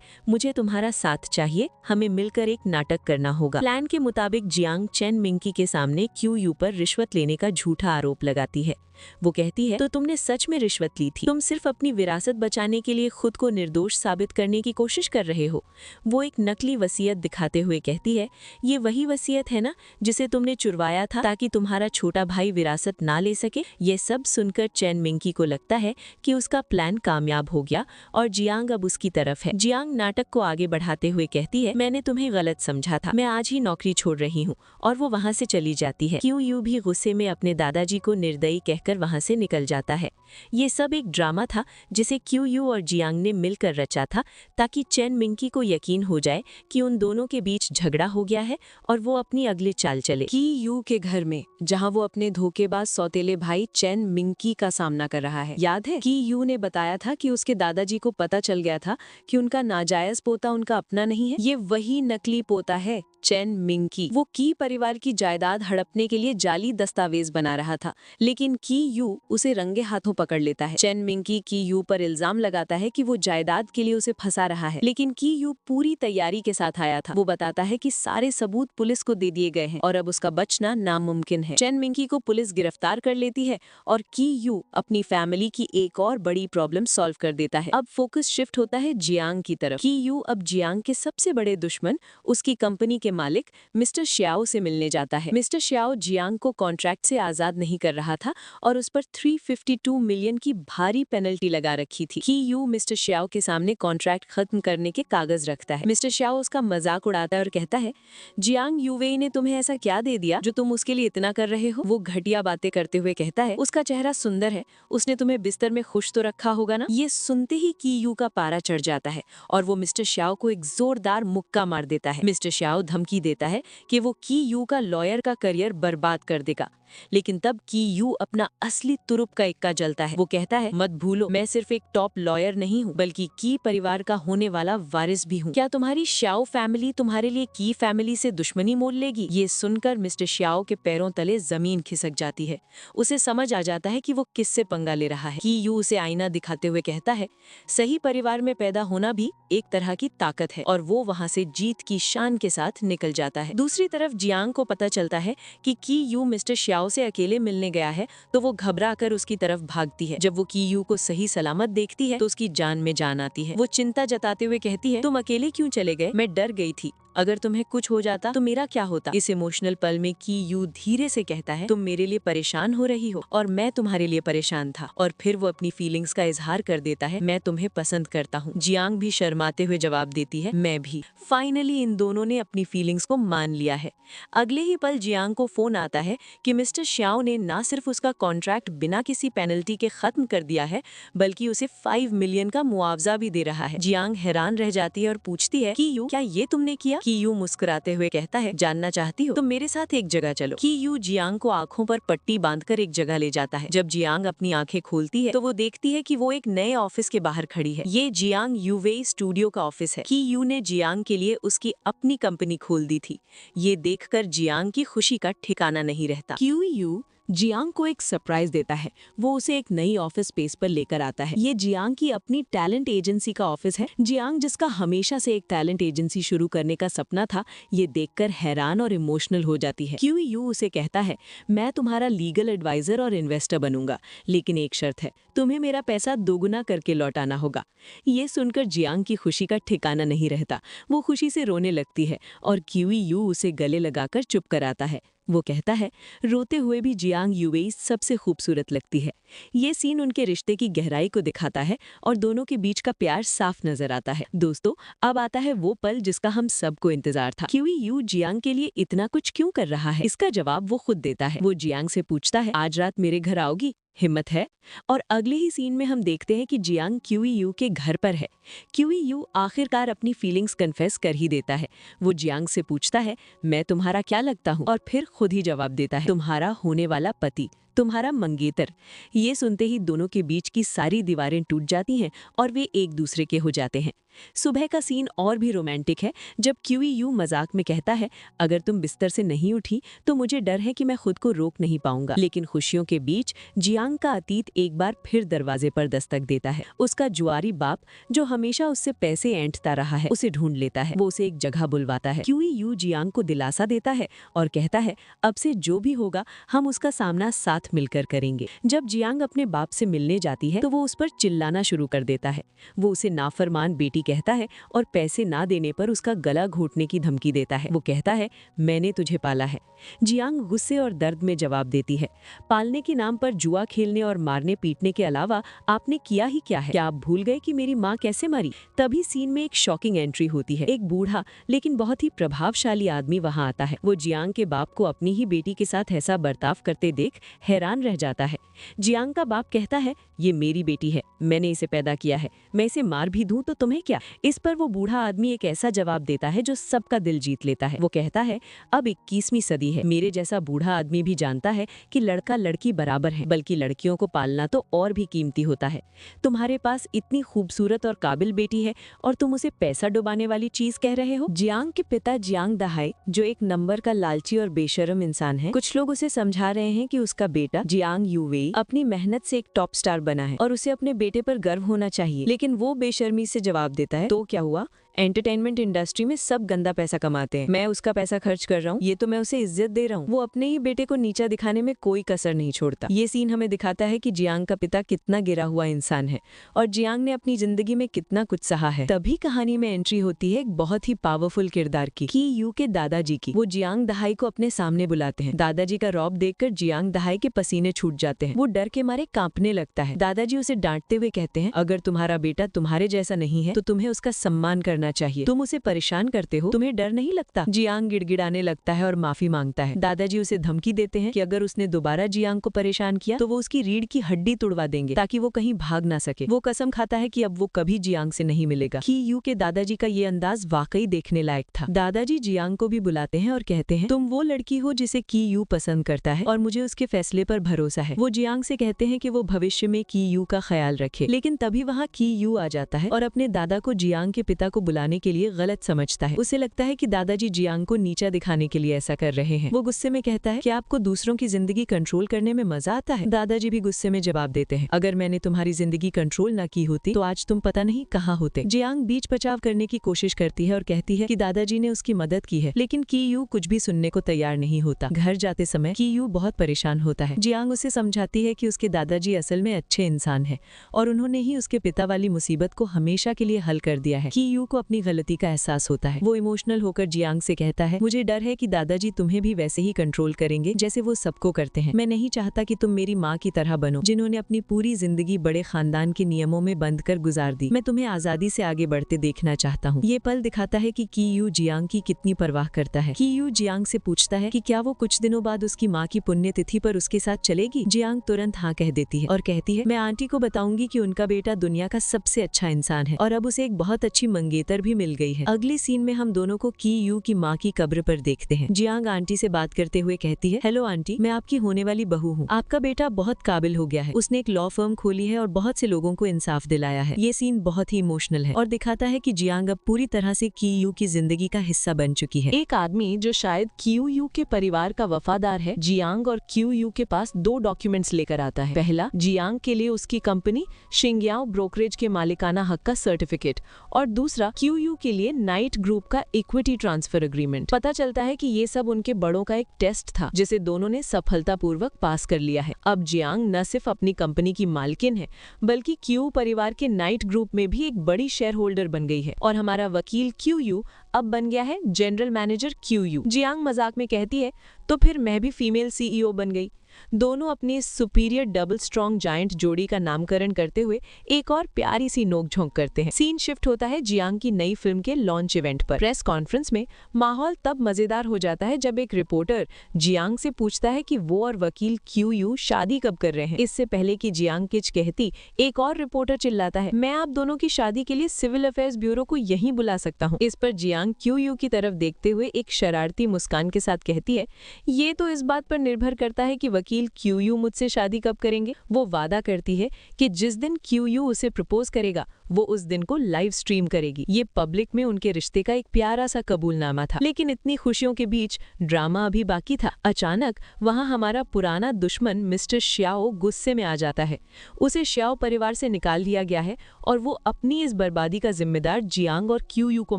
मुझे तुम्हारा साथ चाहिए, हमें मिलकर एक नाटक करना होगा। प्लान के मुताबिक जियांग चेन मिंग के सामने क्यू यू पर रिश्वत लेने का झूठा आरोप लगाती है। वो कहती है तो तुमने सच में रिश्वत ली थी, तुम सिर्फ अपनी विरासत बचाने के लिए खुद को निर्दोष साबित करने की कोशिश कर रहे हो। वो एक नकली वसीयत दिखाते हुए कहती है ये वही वसीयत है ना जिसे तुमने चुरवाया था ताकि तुम्हारा छोटा भाई विरासत ना ले सके। ये सब सुनकर चेन मिंग को लगता है कि उसका प्लान कामयाब हो गया और जियांग अब उसकी तरफ है। जियांग नाटक को आगे बढ़ाते हुए कहती है मैंने तुम्हें गलत समझा था, मैं आज ही नौकरी छोड़ रही हूँ, और वो वहाँ से चली जाती है। क्यू यू भी गुस्से में अपने दादाजी को निर्दयी कहकर वहाँ से निकल जाता है। ये सब एक ड्रामा था जिसे क्यू यू और जियांग ने मिलकर रचा था ताकि चेन मिंग को यकीन हो जाए कि उन दोनों के बीच झगड़ा हो गया है और वो अपनी अगली चाल चले। की यू के घर में जहां वो अपने धोखेबाज सौतेले भाई चेन मिंग का सामना कर रहा है। याद है की यू ने बताया था कि उसके दादाजी को पता चल गया था कि उनका नाजायज पोता उनका अपना नहीं है। ये वही नकली पोता है चेन मिंग वो की परिवार की जायदाद हड़पने के लिए जाली दस्तावेज बना रहा था, लेकिन की यू उसे रंगे हाथों पकड़ लेता है। चेन मिंग की यू पर इल्जाम लगाता है कि वो जायदाद के लिए उसे फंसा रहा है, लेकिन की यू पूरी तैयारी के साथ आया था। वो बताता है कि सारे सबूत पुलिस को दे दिए गए हैं और अब उसका बचना नामुमकिन है। चेन मिंग को पुलिस गिरफ्तार कर लेती है और की यू अपनी फैमिली की एक और बड़ी प्रॉब्लम सॉल्व कर देता है। अब फोकस शिफ्ट होता है जियांग की तरफ। की यू अब जियांग के सबसे बड़े दुश्मन उसकी कंपनी के मालिक मिस्टर श्याओ से मिलने जाता है। मिस्टर श्याओ जियांग को कॉन्ट्रैक्ट से आजाद नहीं कर रहा था और उस पर 352 मिलियन की भारी पेनल्टी लगा रखी थी। की यू मिस्टर श्याओ के सामने कॉन्ट्रैक्ट खत्म करने के कागज रखता है। मिस्टर श्याओ उसका मजाक उड़ाता है और कहता है जियांग यूवेई ने तुम्हें ऐसा क्या दे दिया जो तुम उसके लिए इतना कर रहे हो। वो घटिया बातें करते हुए कहता है उसका चेहरा सुंदर है, उसने तुम्हें बिस्तर में खुश तो रखा होगा ना। ये सुनते ही की यू का पारा चढ़ जाता है और वो मिस्टर श्याओ को एक जोरदार मुक्का मार देता है। मिस्टर श्याओ धमकी देता है कि वो की यू का लॉयर का करियर बर्बाद कर देगा, लेकिन तब की यू अपना असली तुरुप का इक्का जलता है। वो कहता है मत भूलो मैं सिर्फ एक टॉप लॉयर नहीं हूँ बल्कि की परिवार का होने वाला वारिस भी हूँ। क्या तुम्हारी श्याओ फैमिली तुम्हारे लिए की फैमिली से दुश्मनी मोल लेगी? ये सुनकर मिस्टर श्याओ के पैरों तले जमीन खिसक जाती है। उसे समझ आ जाता है कि वो किससे पंगा ले रहा है। की यू उसे आईना दिखाते हुए कहता है सही परिवार में पैदा होना भी एक तरह की ताकत है, और वो वहाँ से जीत की शान के साथ निकल जाता है। दूसरी तरफ जियांग को पता चलता है कि की यू मिस्टर श्याओ से अकेले मिलने गया है, तो वो घबरा कर उसकी तरफ भागती है। जब वो की यू को सही सलामत देखती है तो उसकी जान में जान आती है। वो चिंता जताते हुए कहती है, तुम अकेले क्यों चले गए? मैं डर गई थी, अगर तुम्हें कुछ हो जाता तो मेरा क्या होता? इस इमोशनल पल में की यू धीरे से कहता है, तुम मेरे लिए परेशान हो रही हो और मैं तुम्हारे लिए परेशान था। और फिर वो अपनी फीलिंग्स का इजहार कर देता है, मैं तुम्हें पसंद करता हूँ। जियांग भी शर्माते हुए जवाब देती है, मैं भी। फाइनली इन दोनों ने अपनी फीलिंग्स को मान लिया है। अगले ही पल जियांग को फोन आता है कि मिस्टर श्याओ ने ना सिर्फ उसका कॉन्ट्रैक्ट बिना किसी पेनल्टी के खत्म कर दिया है, बल्कि उसे 5 मिलियन का मुआवजा भी दे रहा है। जियांग हैरान रह जाती है और पूछती है, की यू क्या ये तुमने किया? की यू मुस्कुराते हुए कहता है, जानना चाहती हो तो मेरे साथ एक जगह चलो। की यू जियांग को आंखों पर पट्टी बांधकर एक जगह ले जाता है। जब जियांग अपनी आंखें खोलती है तो वो देखती है कि वो एक नए ऑफिस के बाहर खड़ी है। ये जियांग यूवेई स्टूडियो का ऑफिस है। की यू ने जियांग के लिए उसकी अपनी कंपनी खोल दी थी। ये देखकर जियांग की खुशी का ठिकाना नहीं रहता। क्यू यू जियांग को एक सरप्राइज देता है। वो उसे एक नई ऑफिस स्पेस पर लेकर आता है। ये जियांग की अपनी टैलेंट एजेंसी का ऑफिस है। जियांग, जिसका हमेशा से एक टैलेंट एजेंसी शुरू करने का सपना था, ये देखकर हैरान और इमोशनल हो जाती है। क्यू यू उसे कहता है, मैं तुम्हारा लीगल एडवाइजर और इन्वेस्टर बनूंगा, लेकिन एक शर्त है, तुम्हें मेरा पैसा दोगुना करके लौटाना होगा। ये सुनकर जियांग की खुशी का ठिकाना नहीं रहता। वो खुशी से रोने लगती है और क्यू यू उसे गले लगाकर चुप कराता है। वो कहता है, रोते हुए भी जियांग यूवेई सबसे खूबसूरत लगती है। ये सीन उनके रिश्ते की गहराई को दिखाता है और दोनों के बीच का प्यार साफ नजर आता है। दोस्तों, अब आता है वो पल जिसका हम सबको इंतजार था। क्यू यू जियांग के लिए इतना कुछ क्यों कर रहा है? इसका जवाब वो खुद देता है। वो जियांग से पूछता है, आज रात मेरे घर आओगी? हिम्मत है? और अगले ही सीन में हम देखते हैं कि जियांग क्यू यू के घर पर है। क्यू यू आखिरकार अपनी फीलिंग्स कन्फेस कर ही देता है। वो जियांग से पूछता है, मैं तुम्हारा क्या लगता हूँ? और फिर खुद ही जवाब देता है, तुम्हारा होने वाला पति, तुम्हारा मंगेतर। ये सुनते ही दोनों के बीच की सारी दीवारें टूट जाती हैं और वे एक दूसरे के हो जाते हैं। सुबह का सीन और भी रोमांटिक है, जब क्यू यू मजाक में कहता है, अगर तुम बिस्तर से नहीं उठी तो मुझे डर है कि मैं खुद को रोक नहीं पाऊंगा। लेकिन खुशियों के बीच जियांग का अतीत एक बार फिर दरवाजे पर दस्तक देता है। उसका जुआरी बाप, जो हमेशा उससे पैसे ऐंठता रहा है, उसे ढूंढ लेता है। वो उसे एक जगह बुलवाता है। क्यू यू जियांग को दिलासा देता है और कहता है, अब से जो भी होगा हम उसका सामना साथ मिलकर करेंगे। जब जियांग अपने बाप से मिलने जाती है तो वो उस पर चिल्लाना शुरू कर देता है। वो उसे नाफरमान बेटी कहता है और पैसे ना देने पर उसका गला घोटने की धमकी देता है। वो कहता है, मैंने तुझे पाला है। जियांग गुस्से और दर्द में जवाब देती है, पालने के नाम पर जुआ खेलने और मारने पीटने के अलावा आपने किया ही क्या है? क्या आप भूल गए कि मेरी माँ कैसे मरी? तभी सीन में एक शॉकिंग एंट्री होती है। एक बूढ़ा लेकिन बहुत ही प्रभावशाली आदमी वहाँ आता है। वो जियांग के बाप को अपनी ही बेटी के साथ ऐसा बर्ताव करते देख हैरान रह जाता है। जियांग का बाप कहता है, ये मेरी बेटी है, मैंने इसे पैदा किया है, मैं इसे मार भी दूं तो तुम्हें क्या? इस पर वो बूढ़ा आदमी एक ऐसा जवाब देता है जो सबका दिल जीत लेता है। वो कहता है, अब 21वीं सदी है, मेरे जैसा बूढ़ा आदमी भी जानता है कि लड़का लड़की बराबर है, बल्कि लड़कियों को पालना तो और भी कीमती होता है। तुम्हारे पास इतनी खूबसूरत और काबिल बेटी है और तुम उसे पैसा डुबाने वाली चीज कह रहे हो? जियांग के पिता जियांग दहाई, जो एक नंबर का लालची और बेशर्म इंसान है, कुछ लोग उसे समझा रहे हैं कि उसका बेटा जियांग यूवेई अपनी मेहनत से एक टॉप स्टार बना है और उसे अपने बेटे पर गर्व होना चाहिए। लेकिन वो बेशर्मी से जवाब देता है, तो क्या हुआ? एंटरटेनमेंट इंडस्ट्री में सब गंदा पैसा कमाते हैं, मैं उसका पैसा खर्च कर रहा हूँ, ये तो मैं उसे इज्जत दे रहा हूँ। वो अपने ही बेटे को नीचा दिखाने में कोई कसर नहीं छोड़ता। ये सीन हमें दिखाता है कि जियांग का पिता कितना गिरा हुआ इंसान है और जियांग ने अपनी जिंदगी में कितना कुछ सहा है। तभी कहानी में एंट्री होती है एक बहुत ही पावरफुल किरदार की यू के दादाजी की। वो जियांग दहाई को अपने सामने बुलाते हैं। दादाजी का रौब देखकर जियांग दहाई के पसीने छूट जाते हैं। वो डर के मारे कांपने लगता है। दादाजी उसे डांटते हुए कहते हैं, अगर तुम्हारा बेटा तुम्हारे जैसा नहीं है तो तुम्हें उसका सम्मान करना चाहिए, तुम उसे परेशान करते हो, तुम्हें डर नहीं लगता? जियांग गिड़गिड़ाने लगता है और माफी मांगता है। दादाजी उसे धमकी देते हैं कि अगर उसने दोबारा जियांग को परेशान किया तो वो उसकी रीढ़ की हड्डी तोड़वा देंगे ताकि वो कहीं भाग ना सके। वो कसम खाता है कि अब वो कभी जियांग से नहीं मिलेगा। यू के दादाजी का ये अंदाज वाकई देखने लायक था। दादाजी जियांग को भी बुलाते हैं और कहते हैं, तुम वो लड़की हो जिसे यू पसंद करता है और मुझे उसके फैसले पर भरोसा है। वो जियांग से कहते हैं कि वो भविष्य में यू का ख्याल रखे, लेकिन तभी वहाँ यू आ जाता है और अपने दादा को जियांग के पिता को बुलाने के लिए गलत समझता है। उसे लगता है कि दादाजी जियांग को नीचा दिखाने के लिए ऐसा कर रहे हैं। वो गुस्से में कहता है कि आपको दूसरों की जिंदगी कंट्रोल करने में मजा आता है। दादाजी भी गुस्से में जवाब देते हैं, अगर मैंने तुम्हारी जिंदगी कंट्रोल न की होती तो आज तुम पता नहीं कहाँ होते। जियांग बीच बचाव करने की कोशिश करती है और कहती है कि दादाजी ने उसकी मदद की है, लेकिन की यू कुछ भी सुनने को तैयार नहीं होता। घर जाते समय की यू बहुत परेशान होता है। जियांग उसे समझाती है कि उसके दादाजी असल में अच्छे इंसान हैं और उन्होंने ही उसके पिता वाली मुसीबत को हमेशा के लिए हल कर दिया है। की यू को अपनी गलती का एहसास होता है। वो इमोशनल होकर जियांग से कहता है, मुझे डर है कि दादाजी तुम्हें भी वैसे ही कंट्रोल करेंगे जैसे वो सबको करते हैं। मैं नहीं चाहता कि तुम मेरी माँ की तरह बनो, जिन्होंने अपनी पूरी जिंदगी बड़े खानदान के नियमों में बंद कर गुजार दी। मैं तुम्हें आजादी से आगे बढ़ते देखना चाहता हूँ। ये पल दिखाता है कि की यू जियांग की कितनी परवाह करता है। की यू जियांग से पूछता है कि क्या वो कुछ दिनों बाद उसकी माँ की पुण्यतिथि पर उसके साथ चलेगी। जियांग तुरंत हाँ कह देती है और कहती है, मैं आंटी को बताऊंगी कि उनका बेटा दुनिया का सबसे अच्छा इंसान है और अब उसे एक बहुत अच्छी मंगेतर भी मिल गई है। अगली सीन में हम दोनों को की यू की माँ की कब्र पर देखते हैं। जियांग आंटी से बात करते हुए कहती है, हेलो आंटी, मैं आपकी होने वाली बहू हूँ। आपका बेटा बहुत काबिल हो गया है। उसने एक लॉ फर्म खोली है और बहुत से लोगों को इंसाफ दिलाया है। ये सीन बहुत ही इमोशनल है और दिखाता है कि जियांग अब पूरी तरह से की यू की जिंदगी का हिस्सा बन चुकी है। एक आदमी जो शायद क्यू यू के परिवार का वफादार है, जियांग और क्यू यू के पास 2 डॉक्यूमेंट्स लेकर आता है। पहला, जियांग के लिए उसकी कंपनी शिंग्याओ ब्रोकरेज के मालिकाना हक का सर्टिफिकेट और दूसरा क्यू यू के लिए नाइट ग्रुप का इक्विटी ट्रांसफर एग्रीमेंट। पता चलता है कि ये सब उनके बड़ों का एक टेस्ट था जिसे दोनों ने सफलतापूर्वक पास कर लिया है। अब जियांग न सिर्फ अपनी कंपनी की मालकिन है बल्कि क्यू परिवार के नाइट ग्रुप में भी एक बड़ी शेयर होल्डर बन गई है और हमारा वकील क्यू यू अब बन गया है general manager Q U. Jiang मजाक में कहती है, तो फिर मैं भी फीमेल सीईओ बन गई। दोनों अपनी सुपीरियर डबल स्ट्रॉन्ग जायंट जोड़ी का नामकरण करते हुए एक और प्यारी सी नोकझोंक करते हैं। सीन शिफ्ट होता है जियांग की नई फिल्म के लॉन्च इवेंट पर। प्रेस कॉन्फ्रेंस में माहौल तब मजेदार हो जाता है जब एक रिपोर्टर जियांग से पूछता है कि वो और वकील क्यू यू शादी कब कर रहे हैं। इससे पहले कि जियांग किच कहती, एक और रिपोर्टर चिल्लाता है, मैं आप दोनों की शादी के लिए सिविल अफेयर्स ब्यूरो को यहीं बुला सकता हूँ। इस पर जियांग क्यू यू की तरफ देखते हुए एक शरारती मुस्कान के साथ कहती है, ये तो इस बात पर निर्भर करता है कि वकील क्यू यू मुझसे शादी कब करेंगे। वो वादा करती है कि जिस दिन क्यू यू उसे प्रपोज करेगा वो उस दिन को लाइव स्ट्रीम करेगी। ये पब्लिक में उनके रिश्ते का एक प्यारा सा कबूलनामा था। लेकिन इतनी खुशियों के बीच ड्रामा अभी बाकी था। अचानक वहाँ हमारा पुराना दुश्मन मिस्टर श्याओ गुस्से में आ जाता है। उसे श्याओ परिवार से निकाल दिया गया है और वो अपनी इस बर्बादी का जिम्मेदार जियांग और क्यू यू को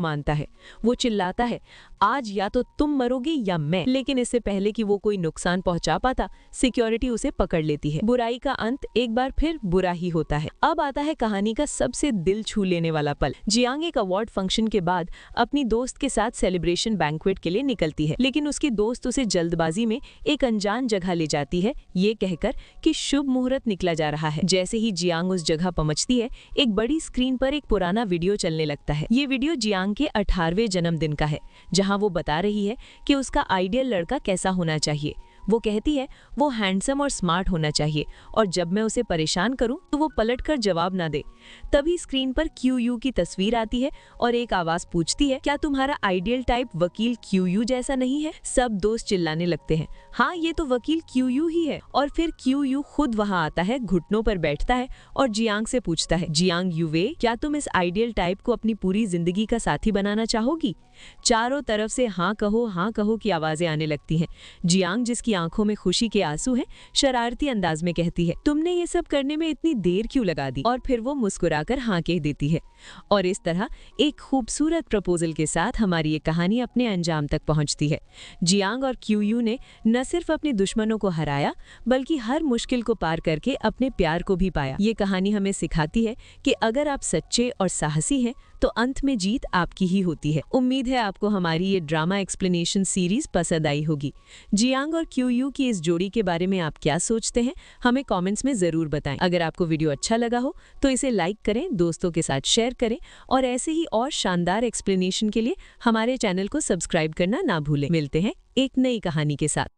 मानता है। वो चिल्लाता है, आज या तो तुम मरोगे या मैं। लेकिन इससे पहले कि वो कोई नुकसान पहुंचा पाता, सिक्योरिटी उसे पकड़ लेती है। बुराई का अंत एक बार फिर बुरा ही होता है। अब आता है कहानी का सबसे दिल छू लेने वाला पल। जियांग एक अवार्ड फंक्शन के बाद अपनी दोस्त के साथ सेलिब्रेशन बैंक्वेट के लिए निकलती है, लेकिन उसकी दोस्त उसे जल्दबाजी में एक अनजान जगह ले जाती है, ये कहकर कि शुभ मुहूर्त निकला जा रहा है। जैसे ही जियांग उस जगह पहुंचती है, एक बड़ी स्क्रीन पर एक पुराना वीडियो चलने लगता है। ये वीडियो जियांग के 18वें जन्मदिन का है, जहां वो बता रही है कि उसका आइडियल लड़का कैसा होना चाहिए। वो कहती है वो हैंडसम और स्मार्ट होना चाहिए और जब मैं उसे परेशान करूं तो वो पलटकर जवाब ना दे। तभी स्क्रीन पर क्यू यू की तस्वीर आती है और एक आवाज पूछती है, क्या तुम्हारा आइडियल टाइप वकील क्यू यू जैसा नहीं है? सब दोस्त चिल्लाने लगते हैं, हाँ ये तो वकील क्यू यू ही है। और फिर क्यू यू खुद वहाँ आता है, घुटनों पर बैठता है और जियांग से पूछता है, जियांग यूवे, क्या तुम इस आइडियल टाइप को अपनी पूरी जिंदगी का साथी बनाना चाहोगी? चारों तरफ से हाँ कहो की आवाजें आने लगती हैं। जियांग, जिसकी आंखों में खुशी के आंसू हैं, शरारती अंदाज में कहती है, तुमने ये सब करने में इतनी देर क्यों लगा दी? और फिर वो मुस्कुराकर हाँ कह देती है। और इस तरह एक खूबसूरत प्रपोजल के साथ हमारी ये कहानी अपने अंजाम तक पहुंचती है। जियांग और क्यू यू ने न सिर्फ अपने दुश्मनों को हराया बल्कि हर मुश्किल को पार करके अपने प्यार को भी पाया। ये कहानी हमें सिखाती है कि अगर आप सच्चे और साहसी हैं तो अंत में जीत आपकी ही होती है। उम्मीद है आपको हमारी ये ड्रामा एक्सप्लेनेशन सीरीज पसंद आई होगी। जियांग और क्यू यू की इस जोड़ी के बारे में आप क्या सोचते हैं, हमें कमेंट्स में जरूर बताएं। अगर आपको वीडियो अच्छा लगा हो तो इसे लाइक करें, दोस्तों के साथ शेयर करें और ऐसे ही और शानदार एक्सप्लेनेशन के लिए हमारे चैनल को सब्सक्राइब करना ना भूलें। मिलते हैं एक नई कहानी के साथ।